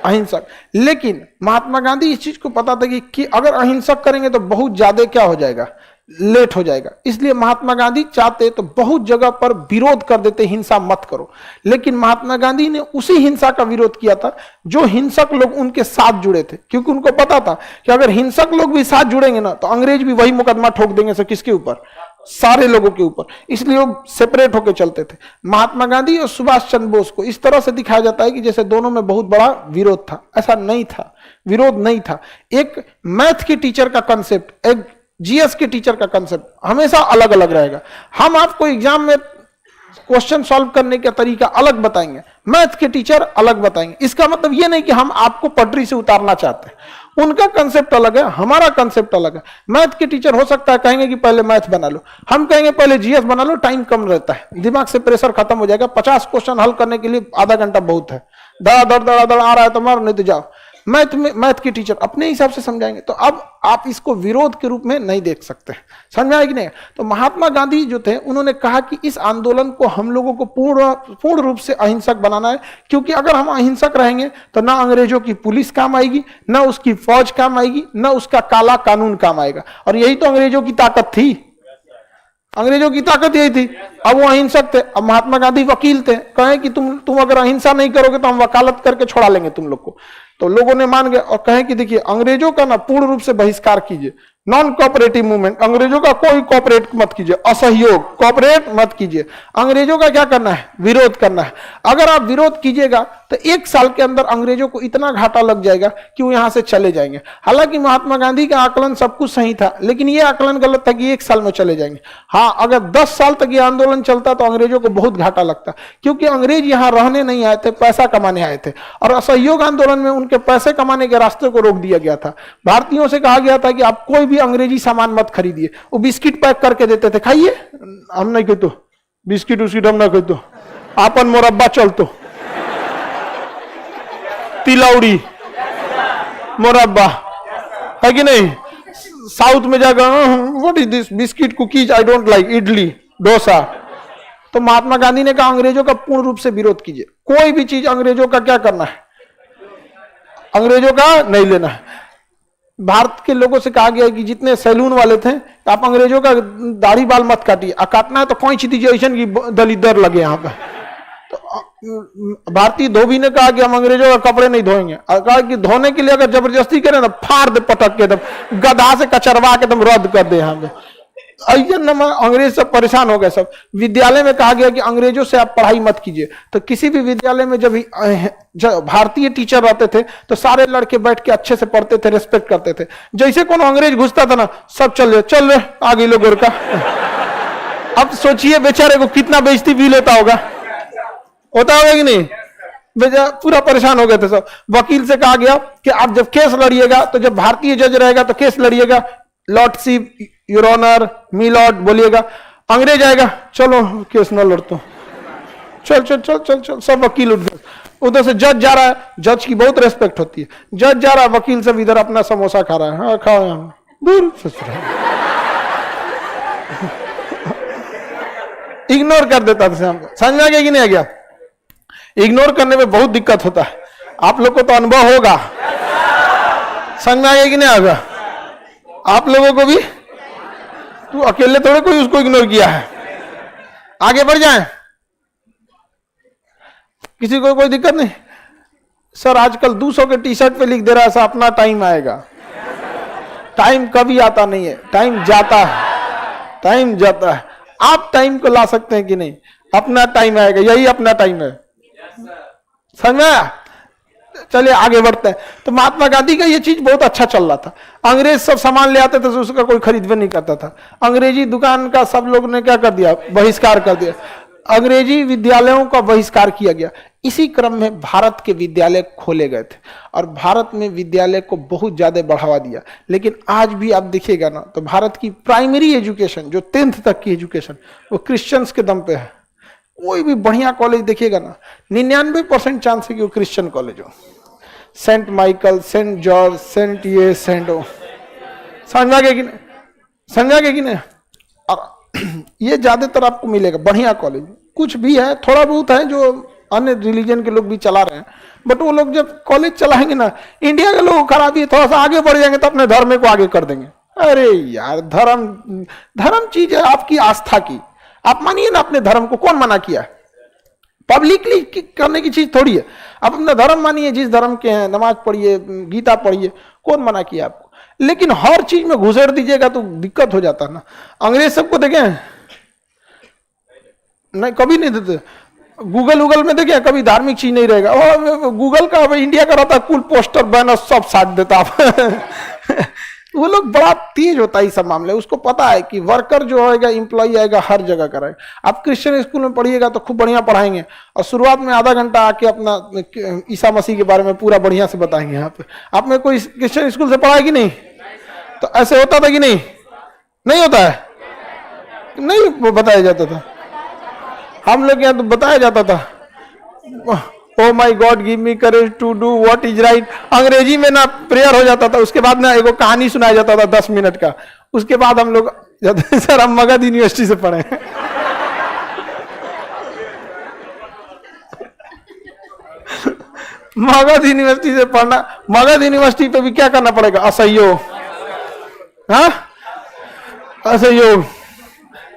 अहिंसक। लेकिन महात्मा गांधी इस चीज को पता था कि अगर अहिंसक करेंगे तो बहुत ज्यादा क्या हो जाएगा, लेट हो जाएगा। इसलिए महात्मा गांधी चाहते तो बहुत जगह पर विरोध कर देते, हिंसा मत करो। लेकिन महात्मा गांधी ने उसी हिंसा का विरोध किया था जो हिंसक लोग उनके साथ जुड़े थे, क्योंकि उनको पता था कि अगर हिंसक लोग भी साथ जुड़ेंगे ना तो अंग्रेज भी वही मुकदमा ठोक देंगे। से किसके ऊपर? सारे लोगों के ऊपर। इसलिए वो सेपरेट होकर चलते थे। महात्मा गांधी और सुभाष चंद्र बोस को इस तरह से दिखाया जाता है कि जैसे दोनों में बहुत बड़ा विरोध था। ऐसा नहीं था, विरोध नहीं था। एक मैथ के टीचर का कंसेप्ट, एक जीएस के टीचर का कंसेप्ट हमेशा अलग अलग रहेगा। हम आपको एग्जाम में क्वेश्चन सॉल्व करने का तरीका अलग बताएंगे, मैथ के टीचर अलग बताएंगे। इसका मतलब यह नहीं कि हम आपको पटरी से उतारना चाहते हैं। उनका कंसेप्ट अलग है, हमारा कंसेप्ट अलग है। मैथ के टीचर हो सकता है कहेंगे कि पहले मैथ बना लो, हम कहेंगे पहले जीएस बना लो, टाइम कम रहता है, दिमाग से प्रेशर खत्म हो जाएगा। 50 क्वेश्चन हल करने के लिए आधा घंटा बहुत है, दड़ा आ रहा है तो मारो, नहीं तो जाओ। मैथ के टीचर अपने हिसाब से समझाएंगे। तो अब आप इसको विरोध के रूप में नहीं देख सकते। समझ में आया कि नहीं? तो महात्मा गांधी जो थे उन्होंने कहा कि इस आंदोलन को हम लोगों को पूर्ण रूप से अहिंसक बनाना है, क्योंकि अगर हम अहिंसक रहेंगे तो ना अंग्रेजों की पुलिस काम आएगी, ना उसकी फौज काम आएगी, ना उसका काला कानून काम आएगा। और यही तो अंग्रेजों की ताकत थी, अंग्रेजों की ताकत यही थी। अब वो अहिंसक थे, अब महात्मा गांधी वकील थे, कहे कि तुम अगर अहिंसा नहीं करोगे तो हम वकालत करके छोड़ा लेंगे तुम लोग को। तो लोगों ने मान गए और कहे कि देखिए अंग्रेजों का ना पूर्ण रूप से बहिष्कार कीजिए। नॉन कोऑपरेटिव मूवमेंट, अंग्रेजों का कोई कोऑपरेट मत कीजिए, असहयोग, कोऑपरेट मत कीजिए। अंग्रेजों का क्या करना है? विरोध करना है। अगर आप विरोध कीजिएगा तो 1 साल के अंदर अंग्रेजों को इतना घाटा लग जाएगा कि वो यहां से चले जाएंगे। हालांकि महात्मा गांधी का आकलन सब कुछ सही था, लेकिन ये आकलन गलत था कि 1 साल में चले जाएंगे। हाँ, अगर 10 साल तक ये आंदोलन चलता तो अंग्रेजों को बहुत घाटा लगता, क्योंकि अंग्रेज यहां रहने नहीं आए थे, पैसा कमाने आए थे। और असहयोग आंदोलन में उनके पैसे कमाने के रास्ते को रोक दिया गया था। भारतीयों से कहा गया था कि आप कोई भी अंग्रेजी सामान मत खरीदिए। वो बिस्किट पैक करके देते थे, खाइए, हम नहीं कहते बिस्किट उस्किट, हम ना कहते आपन मुरब्बा चलतो, तिलौड़ी मुरब्बा, है कि नहीं? साउथ में जाकर what is this, biscuit cookies I don't like, idli dosa. तो महात्मा गांधी ने कहा अंग्रेजों का पूर्ण रूप से विरोध कीजिए। कोई भी चीज अंग्रेजों का क्या करना है? अंग्रेजों का नहीं लेना है। भारत के लोगों से कहा गया है कि जितने सैलून वाले थे, आप अंग्रेजों का दाढ़ी बाल मत काटिए, काटना है तो कोई चीज दीजिए ऐसा की दलिदर लगे यहाँ पे। तो भारतीय धोबी ने कहा कि हम अंग्रेजों का कपड़े नहीं धोएंगे, कहा कि धोने के लिए अगर जबरदस्ती करें तो फाड़ दे, पटक के एकदम गधा से कचरवा के एकदम रद्द कर दे। यहाँ पे अंग्रेज सब परेशान हो गए सब। विद्यालय में कहा गया कि अंग्रेजों से आप पढ़ाई मत कीजिए। तो किसी भी विद्यालय में जब भारतीय टीचर रहते थे तो सारे लड़के बैठ के अच्छे से पढ़ते थे, रेस्पेक्ट करते थे। जैसे कोनो अंग्रेज घुसता था ना, सब चल रहे आगे लोग गोरखा। अब सोचिए बेचारे को कितना बेइज्जती फील होता होगा कि नहीं? पूरा परेशान हो गए थे सब। वकील से कहा गया कि आप जब केस लड़िएगा तो जब भारतीय जज रहेगा तो केस लड़िएगा, lordship, your honour, me lord बोलिएगा। अंग्रेज आएगा, चलो केस न लड़तो, चल चल चल चल चल, सब वकील उठ गए। उधर से जज जा रहा है, जज की बहुत रेस्पेक्ट होती है। जज जा रहा है, वकील सब इधर अपना समोसा खा रहा है, हाँ खाओ यहाँ दूर इग्नोर कर देता था। समझ में आ गया कि नहीं आ गया? इग्नोर करने में बहुत दिक्कत होता है। आप लोग को तो अनुभव होगा। समझ में आ गया कि नहीं आ गया? आप लोगों को भी, तू अकेले थोड़े कोई उसको इग्नोर किया है। आगे बढ़ जाएं, किसी को कोई दिक्कत नहीं। सर आजकल 200 के टी शर्ट पे लिख दे रहा है, अपना टाइम आएगा। टाइम कभी आता नहीं है, टाइम जाता है, टाइम जाता है। आप टाइम को ला सकते हैं कि नहीं? अपना टाइम आएगा, यही अपना टाइम है। समझ में आया? चलिए आगे बढ़ते हैं। तो महात्मा गांधी का ये चीज बहुत अच्छा चल रहा था। अंग्रेज सब सामान ले आते थे तो उसका कोई खरीद भी नहीं करता था। अंग्रेजी दुकान का सब लोग ने क्या कर दिया? बहिष्कार कर दिया। अंग्रेजी विद्यालयों का बहिष्कार किया गया। इसी क्रम में भारत के विद्यालय खोले गए थे और भारत में विद्यालय को बहुत ज्यादा बढ़ावा दिया। लेकिन आज भी आप देखिएगा ना, तो भारत की प्राइमरी एजुकेशन जो 10th तक की एजुकेशन वो क्रिश्चियंस के दम पे है। कोई भी बढ़िया कॉलेज देखिएगा ना, 99% चांस है कि वो क्रिश्चियन कॉलेज हो। Saint Michael, saint George, saint ये, सेंट ओ। समझा गया कि नहीं? समझा गया कि नहीं? और ये ज्यादातर आपको मिलेगा बढ़िया कॉलेज। कुछ भी है, थोड़ा बहुत है जो अन्य रिलीजन के लोग भी चला रहे हैं, बट वो लोग जब कॉलेज चलाएंगे ना, इंडिया के लोग खराबी है, थोड़ा सा आगे बढ़ जाएंगे तो अपने धर्म को आगे कर देंगे। अरे यार, धर्म चीज है आपकी आस्था की। आप मानिए ना अपने धर्म को, कौन मना किया है? पब्लिकली करने की चीज थोड़ी है। आप अपना धर्म मानिए, जिस धर्म के हैं, नमाज पढ़िए, गीता पढ़िए, कौन मना किया आपको? लेकिन हर चीज में घुसेड़ दीजिएगा तो दिक्कत हो जाता है ना। अंग्रेज सबको देखे नहीं, कभी नहीं देते। गूगल में देखे कभी धार्मिक चीज नहीं रहेगा। गूगल का इंडिया का रहता है, कुल पोस्टर बैनर सब साथ देता। वो लोग बड़ा तेज होता है इस सब मामले। उसको पता है कि वर्कर जो होगा, एम्प्लॉय आएगा, हर जगह कराएगा। आप क्रिश्चियन स्कूल में पढ़िएगा तो खूब बढ़िया पढ़ाएंगे और शुरुआत में आधा घंटा आके अपना ईसा मसीह के बारे में पूरा बढ़िया से बताएंगे। यहाँ पे आपने कोई क्रिश्चियन स्कूल से पढ़ा है कि नहीं? तो ऐसे होता था कि नहीं? नहीं होता है, नहीं बताया जाता था। हम लोग यहाँ तो बताया जाता था, oh my God give me courage to do what is right. अंग्रेजी में ना प्रेयर हो जाता था, उसके बाद ना एगो कहानी सुनाया जाता था 10 मिनट का। उसके बाद हम लोग सर हम मगध यूनिवर्सिटी से पढ़े। मगध यूनिवर्सिटी से पढ़ना, मगध यूनिवर्सिटी पे भी क्या करना पड़ेगा? असहयोग। हाँ, असहयोग।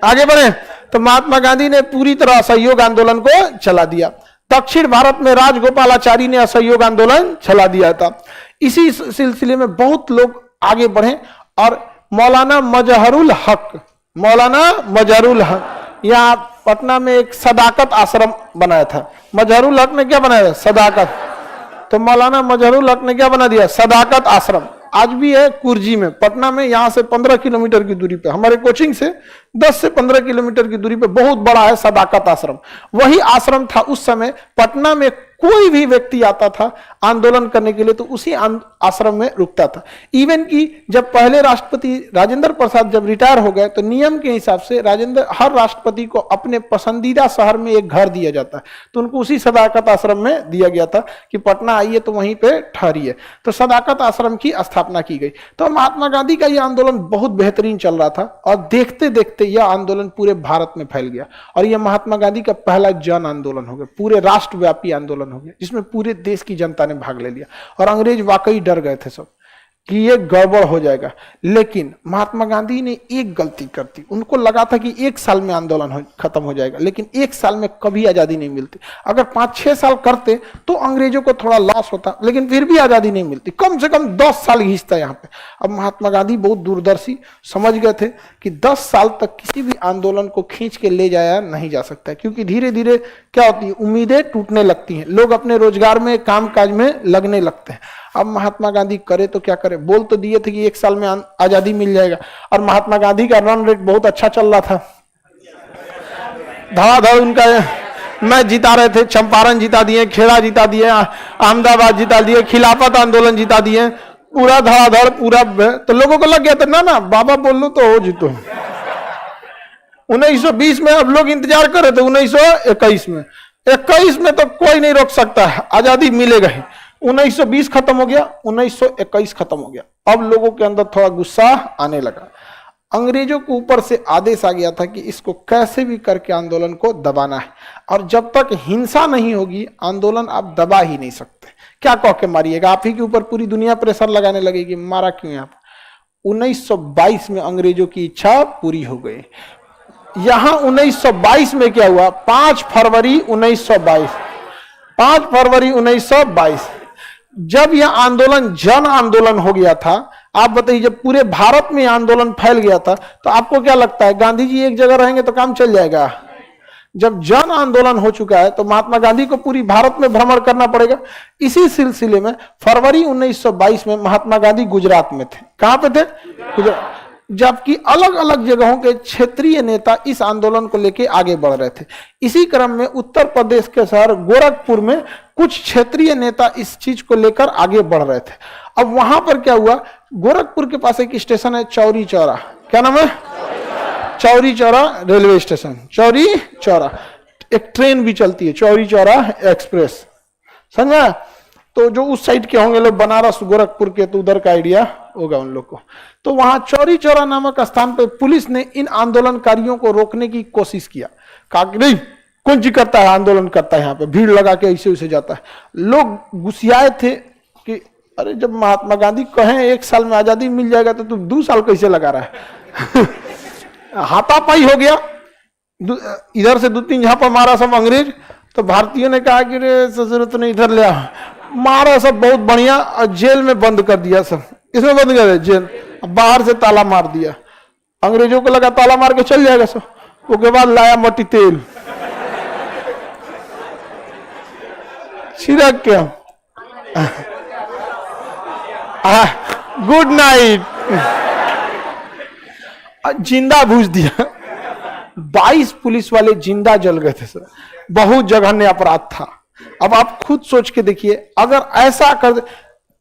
आगे बढ़े तो महात्मा गांधी ने पूरी तरह असहयोग आंदोलन को चला दिया। दक्षिण भारत में राजगोपालाचारी ने असहयोग आंदोलन चला दिया था। इसी सिलसिले में बहुत लोग आगे बढ़े और मौलाना मजहरुल हक, मौलाना मजहरुल हक यहाँ पटना में एक सदाकत आश्रम बनाया था। मजहरुल हक ने क्या बनाया? सदाकत। तो मौलाना मजहरुल हक ने क्या बना दिया? सदाकत आश्रम। आज भी है कुर्जी में, पटना में, यहां से 15 किलोमीटर की दूरी पे, हमारे कोचिंग से 10 से 15 किलोमीटर की दूरी पे बहुत बड़ा है सदाकत आश्रम। वही आश्रम था उस समय पटना में। कोई भी व्यक्ति आता था आंदोलन करने के लिए तो उसी आश्रम में रुकता था। इवन कि जब पहले राष्ट्रपति राजेंद्र प्रसाद जब रिटायर हो गए तो नियम के हिसाब से हर राष्ट्रपति को अपने पसंदीदा शहर में एक घर दिया जाता है, तो उनको उसी सदाकत आश्रम में दिया गया था कि पटना आइए तो वहीं पे ठहरिए। तो सदाकत आश्रम की स्थापना की गई। तो महात्मा गांधी का यह आंदोलन बहुत बेहतरीन चल रहा था और देखते देखते यह आंदोलन पूरे भारत में फैल गया और यह महात्मा गांधी का पहला जन आंदोलन हो गया, पूरे राष्ट्रव्यापी आंदोलन हो गया, जिसमें पूरे देश की जनता ने भाग ले लिया। और अंग्रेज वाकई डर गए थे सब कि ये गड़बड़ हो जाएगा। लेकिन महात्मा गांधी ने एक गलती कर दी। उनको लगा था कि 1 साल में आंदोलन खत्म हो जाएगा, लेकिन 1 साल में कभी आजादी नहीं मिलती। अगर 5-6 साल करते तो अंग्रेजों को थोड़ा लॉस होता, लेकिन फिर भी आजादी नहीं मिलती। कम से कम 10 साल घिंचता यहाँ पे। अब महात्मा गांधी बहुत दूरदर्शी समझ गए थे कि 10 साल तक किसी भी आंदोलन को खींच के ले जाया नहीं जा सकता, क्योंकि धीरे धीरे क्या होती है, उम्मीदें टूटने लगती हैं, लोग अपने रोजगार में, काम काज में लगने लगते हैं। अब महात्मा गांधी करे तो क्या करे, बोल तो दिए थे कि 1 साल में आजादी मिल जाएगा, और महात्मा गांधी का रन रेट बहुत अच्छा चल रहा था, धड़ाधड़ उनका मैच जिता रहे थे। चंपारण जिता दिए, खेड़ा जिता दिए, अहमदाबाद जिता दिए, खिलाफत आंदोलन जिता दिए, पूरा धड़ाधड़ पूरा। तो लोगों को लग गया था ना बाबा बोल लो तो हो जीतो। 1920 में अब लोग इंतजार कर रहे थे, 1921 में, 21 में तो कोई नहीं रोक सकता है, आजादी मिलेगा ही। 1920 खत्म हो गया, 1921 खत्म हो गया। अब लोगों के अंदर थोड़ा गुस्सा आने लगा। अंग्रेजों के ऊपर से आदेश आ गया था कि इसको कैसे भी करके आंदोलन को दबाना है, और जब तक हिंसा नहीं होगी आंदोलन आप दबा ही नहीं सकते। क्या कह के मारिएगा, आप ही के ऊपर पूरी दुनिया प्रेशर लगाने लगेगी, मारा क्यों आप। 1922 में अंग्रेजों की इच्छा पूरी हो गई। यहां 1922 में क्या हुआ, 5 फरवरी 1922, 5 फरवरी 1922 जब यह आंदोलन जन आंदोलन हो गया था। आप बताइए, जब पूरे भारत में आंदोलन फैल गया था तो आपको क्या लगता है गांधी जी एक जगह रहेंगे तो काम चल जाएगा? जब जन आंदोलन हो चुका है तो महात्मा गांधी को पूरी भारत में भ्रमण करना पड़ेगा। इसी सिलसिले में फरवरी 1922 में महात्मा गांधी गुजरात में थे। कहां पे थे? गुजरात। जबकि अलग अलग जगहों के क्षेत्रीय नेता इस आंदोलन को लेकर आगे बढ़ रहे थे। इसी क्रम में उत्तर प्रदेश के शहर गोरखपुर में कुछ क्षेत्रीय नेता इस चीज को लेकर आगे बढ़ रहे थे। अब वहां पर क्या हुआ, गोरखपुर के पास एक स्टेशन है चौरी चौरा। क्या नाम है? Chauri Chaura railway station. चौरी चौरा एक ट्रेन भी चलती है, चौरी चौरा एक्सप्रेस, समझा? तो जो उस साइड के होंगे लोग, बनारस गोरखपुर के, तो उधर का आइडिया होगा उन लोग को। तो वहां चौरी चौरा नामक स्थान पर पुलिस ने इन आंदोलनकारियों को रोकने की कोशिश किया। कहा कि नहीं, कौन जी करता है, आंदोलन करता है, यहाँ पे भीड़ लगा के ऐसे वैसे जाता है। लोग गुस्सियाए थे कि अरे जब महात्मा गांधी कहें 1 साल में आजादी मिल जाएगा तो तू 2 साल कैसे लगा रहा है। हाथापाई हो गया, इधर से 2-3 झापा मारा सब अंग्रेज। तो भारतीयों ने कहा कि रे जरूरत नहीं, इधर ले आ, मारा सब बहुत बढ़िया, और जेल में बंद कर दिया सब। इसमें बंद कर दिया जेल, बाहर से ताला मार दिया। अंग्रेजों को लगा ताला मार के चल जाएगा सब। उसके बाद लाया मट्टी तेल, छिड़क के गुड नाइट, जिंदा भूज दिया। 22 पुलिस वाले जिंदा जल गए थे सर। बहुत जघन्य अपराध था। अब आप खुद सोच के देखिए, अगर ऐसा कर,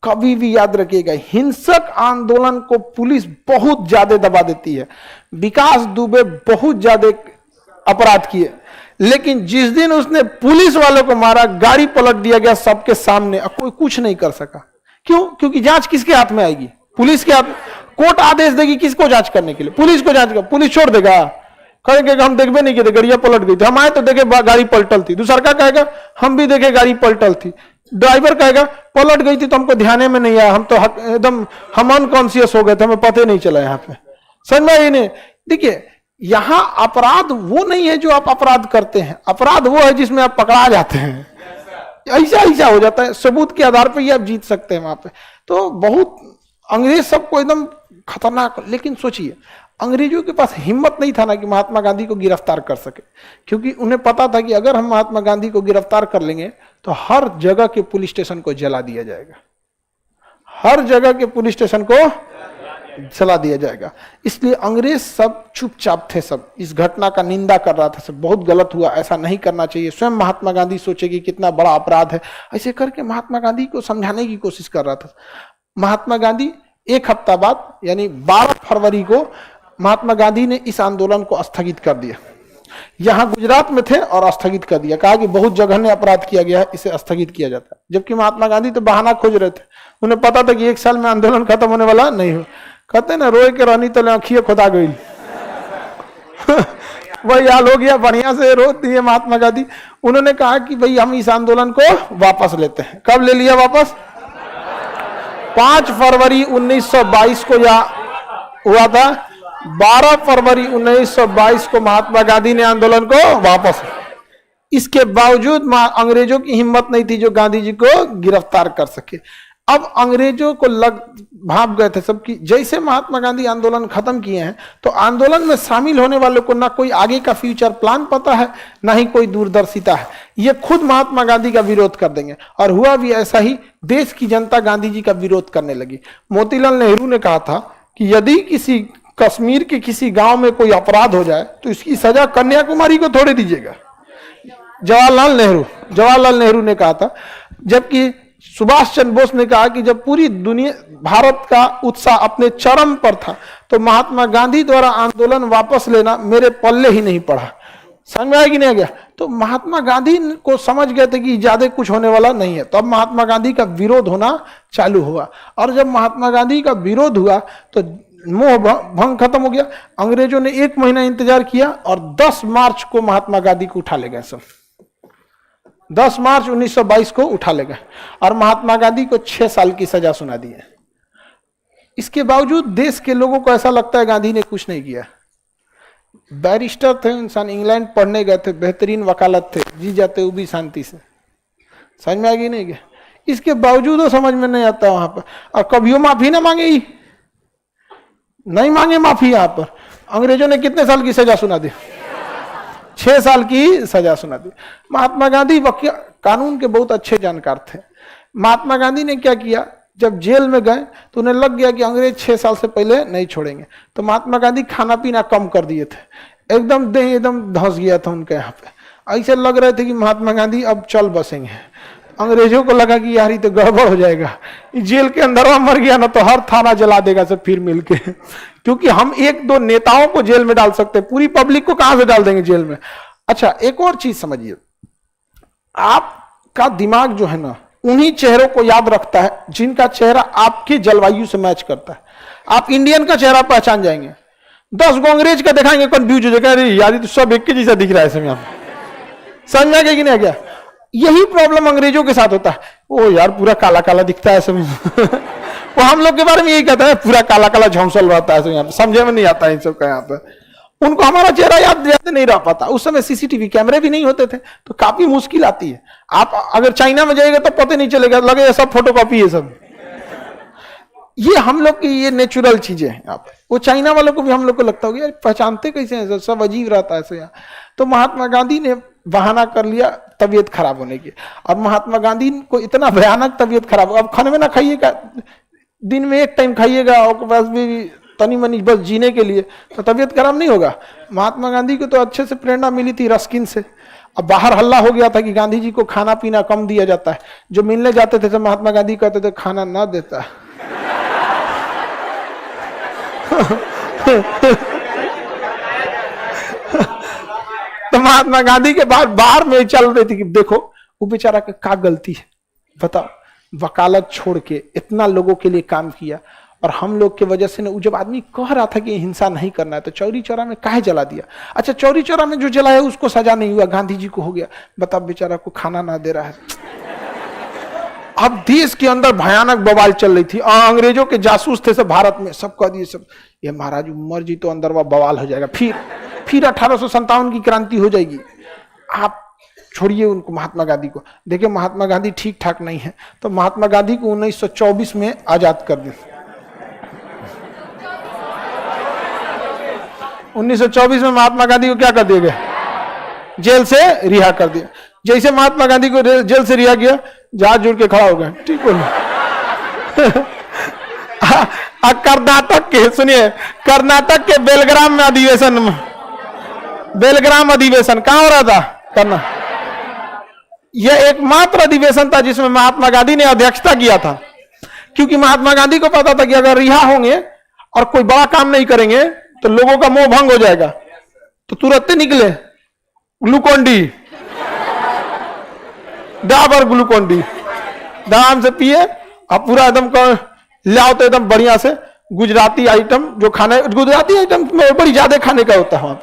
कभी भी याद रखिएगा, हिंसक आंदोलन को पुलिस बहुत ज्यादा दबा देती है। विकास दुबे बहुत ज्यादा अपराध किए, लेकिन जिस दिन उसने पुलिस वालों को मारा, गाड़ी पलट दिया गया सबके सामने, कोई कुछ नहीं कर सका। क्यों? क्योंकि जांच किसके हाथ में आएगी? पुलिस के हाथ में। कोर्ट आदेश देगी किसको जांच करने के लिए? पुलिस को जांच कर। पुलिस छोड़ देगा? कहेंगे हम देखबे नहीं किए, गाड़ियां पलट गई थी, हम आए तो देखे गाड़ी पलटल थी। दूसरा क्या कहेगा, हम भी देखे गाड़ी पलटल थी। ड्राइवर कहेगा पलट गई थी तो हमको ध्यान में नहीं आया, हम तो एकदम हम अनकॉन्शियस हो गए थे, हमें पता नहीं चला। यहाँ पे समझ में आई नहीं? देखिए, यहां अपराध वो नहीं है जो आप अपराध करते हैं, अपराध वो है जिसमें आप पकड़ा जाते हैं। ऐसा हो जाता है, सबूत के आधार पर ही आप जीत सकते हैं वहां पे। तो बहुत अंग्रेज सबको एकदम खतरनाक। लेकिन सोचिए, अंग्रेजों के पास हिम्मत नहीं था ना कि महात्मा गांधी को गिरफ्तार कर सके, क्योंकि उन्हें पता था कि अगर हम महात्मा गांधी को गिरफ्तार कर लेंगे तो हर जगह के पुलिस स्टेशन को जला दिया जाएगा, हर जगह के पुलिस स्टेशन को जला दिया जाएगा। इसलिए अंग्रेज सब चुपचाप थे, सब इस घटना का निंदा कर रहा था, सब बहुत गलत हुआ, ऐसा नहीं करना चाहिए। स्वयं महात्मा गांधी सोचे कि कितना बड़ा अपराध है, ऐसे करके महात्मा गांधी को समझाने की कोशिश कर रहा था। महात्मा गांधी एक हफ्ता बाद यानी 12 फरवरी को महात्मा गांधी ने इस आंदोलन को स्थगित कर दिया। यहां गुजरात में थे और स्थगित कर दिया, कहा कि बहुत जघन्य अपराध किया गया है, इसे स्थगित किया जाता है। जबकि महात्मा गांधी तो बहाना खोज रहे थे, उन्हें पता था कि 1 साल में आंदोलन खत्म होने वाला नहीं हो। कहते ना, रोए के रहनी तो आँखिए खुदा गई वही हाल हो गया, बढ़िया से रो दिए महात्मा गांधी। उन्होंने कहा कि भाई हम इस आंदोलन को वापस लेते हैं। कब ले लिया वापस? 5 फरवरी 1922 को यह हुआ था। 12 फरवरी 1922 को महात्मा गांधी ने आंदोलन को वापस। इसके बावजूद अंग्रेजों की हिम्मत नहीं थी जो गांधी जी को गिरफ्तार कर सके। अब अंग्रेजों को भाप गए थे सबकी। जैसे महात्मा गांधी आंदोलन खत्म किए हैं तो आंदोलन में शामिल होने वालों को ना कोई आगे का फ्यूचर प्लान पता है, ना ही कोई दूरदर्शिता है। ये खुद महात्मा गांधी का विरोध कर देंगे। और हुआ भी ऐसा ही, देश की जनता गांधी जी का विरोध करने लगी। मोतीलाल नेहरू ने कहा था कि यदि किसी कश्मीर के किसी गांव में कोई अपराध हो जाए तो इसकी सजा कन्याकुमारी को थोड़े दीजिएगा। जवाहरलाल नेहरू ने कहा था। जबकि सुभाष चंद्र बोस ने कहा कि जब पूरी दुनिया, भारत का उत्साह अपने चरम पर था तो महात्मा गांधी द्वारा आंदोलन वापस लेना मेरे पल्ले ही नहीं पड़ा। समझ में आया कि नहीं आ गया? तो महात्मा गांधी को समझ गए थे कि ज्यादा कुछ होने वाला नहीं है। तो अब महात्मा गांधी का विरोध होना चालू हुआ। और जब महात्मा गांधी का विरोध हुआ तो मोह भंग खत्म हो गया। अंग्रेजों ने 1 महीना इंतजार किया और 10 मार्च को महात्मा गांधी को उठा ले गए। सब 10 मार्च 1922 को उठा ले गए और महात्मा गांधी को 6 साल की सजा सुना दी है। इसके बावजूद देश के लोगों को ऐसा लगता है गांधी ने कुछ नहीं किया। बैरिस्टर थे इंसान, इंग्लैंड पढ़ने गए थे, बेहतरीन वकालत थे, जी जाते वो भी शांति से। समझ में आ गई नहीं गया? इसके बावजूद वो समझ में नहीं आता वहां पर। और कभी माफी ना मांगे ही, नहीं मांगे माफी। यहां पर अंग्रेजों ने कितने साल की सजा सुना दी? 6 साल की सजा सुना दी। महात्मा गांधी कानून के बहुत अच्छे जानकार थे। महात्मा गांधी ने क्या किया, जब जेल में गए तो उन्हें लग गया कि अंग्रेज 6 साल से पहले नहीं छोड़ेंगे, तो महात्मा गांधी खाना पीना कम कर दिए थे। एकदम देह एकदम धंस गया था उनके यहाँ पे। ऐसे लग रहे थे कि महात्मा गांधी अब चल बसेंगे। अंग्रेजों को लगा कि यार ये तो गड़बड़ हो जाएगा, जेल के अंदर मर गया ना तो हर थाना जला देगा सब फिर मिलके क्योंकि हम 1-2 नेताओं को जेल में डाल सकते हैं, पूरी पब्लिक को कहां से डाल देंगे जेल में। अच्छा, एक और चीज समझिए, आपका दिमाग जो है ना उन्हीं चेहरों को याद रखता है जिनका चेहरा आपके जलवायु से मैच करता है। आप इंडियन का चेहरा पहचान जाएंगे, 10 गो अंग्रेज का दिखाएंगे कंफ्यूज हो जाएगा, अरे यार तो सब एक के जैसा दिख रहा है इसमें। समझ में आ गया कि नहीं आ गया? यही प्रॉब्लम अंग्रेजों के साथ होता है। ओ यार पूरा काला काला दिखता है सब वो हम लोग के बारे में यही कहता है, पूरा काला काला झौंसल रहता है यहाँ पे। समझे में नहीं आता है इन सब का। यहाँ पे उनको हमारा चेहरा याद नहीं रह पाता। उस समय सीसीटीवी कैमरे भी नहीं होते थे तो काफी मुश्किल आती है। आप अगर चाइना में जाइएगा तो पता नहीं चलेगा, लगेगा सब फोटोकॉपी है सब। ये हम लोग की ये नेचुरल चीजें हैं। आप वो चाइना वालों को भी हम लोग को लगता होगा यार पहचानते कैसे हैं, सब अजीब रहता है यहाँ। तो महात्मा गांधी ने बहाना कर लिया तबीयत खराब होने की। और महात्मा गांधी को इतना भयानक तबीयत खराब, अब खाने में ना खाइएगा, दिन में 1 टाइम खाइएगा और बस भी तनी मनी बस जीने के लिए, तो तबीयत खराब नहीं होगा। महात्मा गांधी को तो अच्छे से प्रेरणा मिली थी रस्किन से। अब बाहर हल्ला हो गया था कि गांधी जी को खाना पीना कम दिया जाता है। जो मिलने जाते थे तो महात्मा गांधी कहते थे खाना ना देता तो महात्मा गांधी के बाहर में चल रही थी कि देखो वो बेचारा का क्या गलती है, बताओ, वकालत छोड़ के इतना लोगों के लिए काम किया और हम लोग के वजह से जब आदमी कह रहा था कि हिंसा नहीं करना है तो चौरी चौरा में काहे जला दिया। अच्छा, चौरी चौरा में जो जलाया उसको सजा नहीं हुआ, गांधी जी को हो गया। बताओ, बेचारा को खाना ना दे रहा है। अब देश के अंदर भयानक बवाल चल रही थी और अंग्रेजों के जासूस थे सब भारत में, सब कह दिए सब ये महाराज उमर जी तो अंदर बवाल हो जाएगा, फिर 1857 की क्रांति हो जाएगी। आप छोड़िए उनको, महात्मा गांधी को देखिए, महात्मा गांधी ठीक ठाक नहीं है तो महात्मा गांधी को 1924 में आजाद कर दिया। 1924 में महात्मा गांधी को क्या कर दिया गया? जेल से रिहा कर दिया। जैसे महात्मा गांधी को जेल से रिहा किया, जहाज जुड़ के खड़ा हो गया। ठीक बोलो। कर्नाटक के, सुनिए, कर्नाटक के बेलग्राम में अधिवेशन, बेलग्राम अधिवेशन कहां हो रहा था? करना। यह एकमात्र अधिवेशन था जिसमें महात्मा गांधी ने अध्यक्षता किया था, क्योंकि महात्मा गांधी को पता था कि अगर रिहा होंगे और कोई बड़ा काम नहीं करेंगे तो लोगों का मोह भंग हो जाएगा। तो तुरंत निकले Glucon D, Dabur Glucon D, आराम से पिए और पूरा एकदम लाओ तो एकदम बढ़िया से गुजराती आइटम, जो खाने गुजराती आइटम में बड़ी ज्यादा खाने का होता है,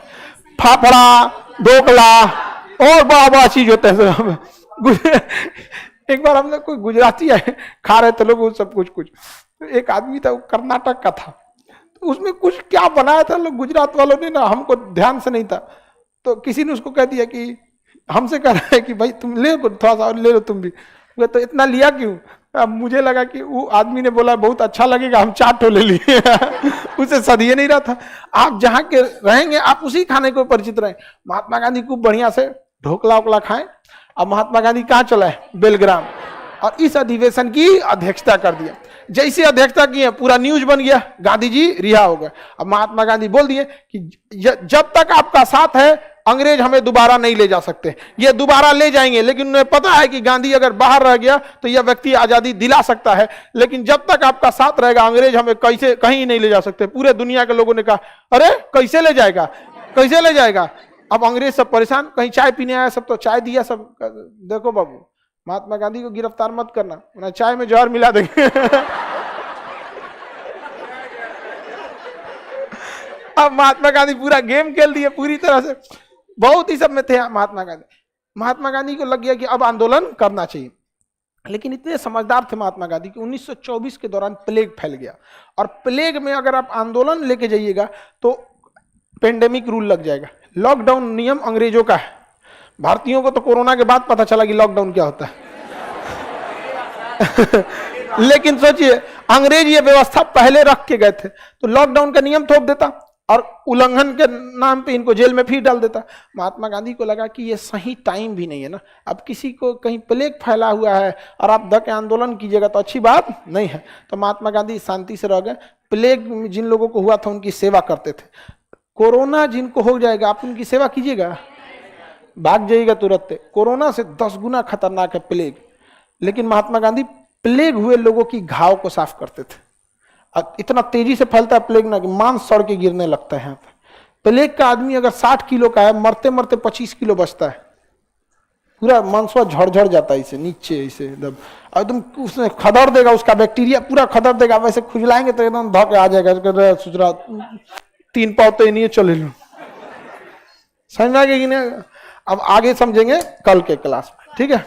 फाफड़ा, ढोकला और बड़ा बड़ा चीज होता है। एक बार हम लोग कोई गुजराती खा रहे थे लोग सब कुछ एक आदमी था, वो कर्नाटक का था, तो उसमें कुछ क्या बनाया था लोग गुजरात वालों ने ना, हमको ध्यान से नहीं था, तो किसी ने उसको कह दिया कि हमसे कह रहा है कि भाई तुम ले थोड़ा सा और ले लो तुम भी। तो इतना लिया क्यों? अब मुझे लगा कि वो आदमी ने बोला बहुत अच्छा लगेगा, हम 4 ठो ले लिए। उसे सदिए नहीं रहा था। आप जहाँ के रहेंगे आप उसी खाने को परिचित रहें। महात्मा गांधी खूब बढ़िया से ढोकला वोकला खाएं। अब महात्मा गांधी कहाँ चला है? बेलग्राम। और इस अधिवेशन की अध्यक्षता कर दिया। जैसे अध्यक्षता किए पूरा न्यूज बन गया, गांधी जी रिहा हो गए। अब महात्मा गांधी बोल दिए कि जब तक आपका साथ है अंग्रेज हमें दोबारा नहीं ले जा सकते। ये दोबारा ले जाएंगे, लेकिन उन्हें पता है कि गांधी अगर बाहर रह गया तो यह व्यक्ति आजादी दिला सकता है, लेकिन जब तक आपका साथ रहेगा अंग्रेज हमें कैसे कहीं नहीं ले जा सकते। पूरे दुनिया के लोगों ने कहा अरे कैसे ले जाएगा, कैसे ले जाएगा। अब अंग्रेज सब परेशान, कहीं चाय पीने आया, सब तो चाय दिया, सब देखो बाबू महात्मा गांधी को गिरफ्तार मत करना, ना चाय में जहर मिला देंगे। अब महात्मा गांधी पूरा गेम खेल दिए पूरी तरह से। बहुत ही सब में थे महात्मा गांधी। महात्मा गांधी को लग गया कि अब आंदोलन करना चाहिए, लेकिन इतने समझदार थे महात्मा गांधी कि 1924 के दौरान प्लेग फैल गया, और प्लेग में अगर आप आंदोलन लेके जाइएगा तो पेंडेमिक रूल लग जाएगा। लॉकडाउन नियम अंग्रेजों का है, भारतीयों को तो कोरोना के बाद पता चला कि लॉकडाउन क्या होता है। लेकिन सोचिए अंग्रेज ये व्यवस्था पहले रख के गए थे, तो लॉकडाउन का नियम थोप देता और उल्लंघन के नाम पे इनको जेल में फिर डाल देता। महात्मा गांधी को लगा कि ये सही टाइम भी नहीं है ना, अब किसी को कहीं प्लेग फैला हुआ है और आप दके आंदोलन कीजिएगा तो अच्छी बात नहीं है। तो महात्मा गांधी शांति से रह गए। प्लेग जिन लोगों को हुआ था उनकी सेवा करते थे। कोरोना जिनको हो जाएगा आप उनकी सेवा कीजिएगा, भाग जाइएगा तुरंत। कोरोना से 10 गुना खतरनाक है प्लेग। लेकिन महात्मा गांधी प्लेग हुए लोगों की घाव को साफ करते थे। इतना तेजी से फैलता है प्लेग ना कि मांस सड़ के गिरने लगता है। यहाँ पे प्लेग का आदमी अगर 60 किलो का है, मरते मरते 25 किलो बचता है। पूरा मांसवा झड़ जाता है इसे नीचे, इसे एकदम उसने खदर देगा, उसका बैक्टीरिया पूरा खदर देगा। वैसे खुजलाएंगे तो एकदम धो के आ जाएगा, सोच रहा 3 पाव तो नहीं चले लो। समझ में आ गया कि नहीं? अब आगे समझेंगे कल के क्लास में, ठीक है।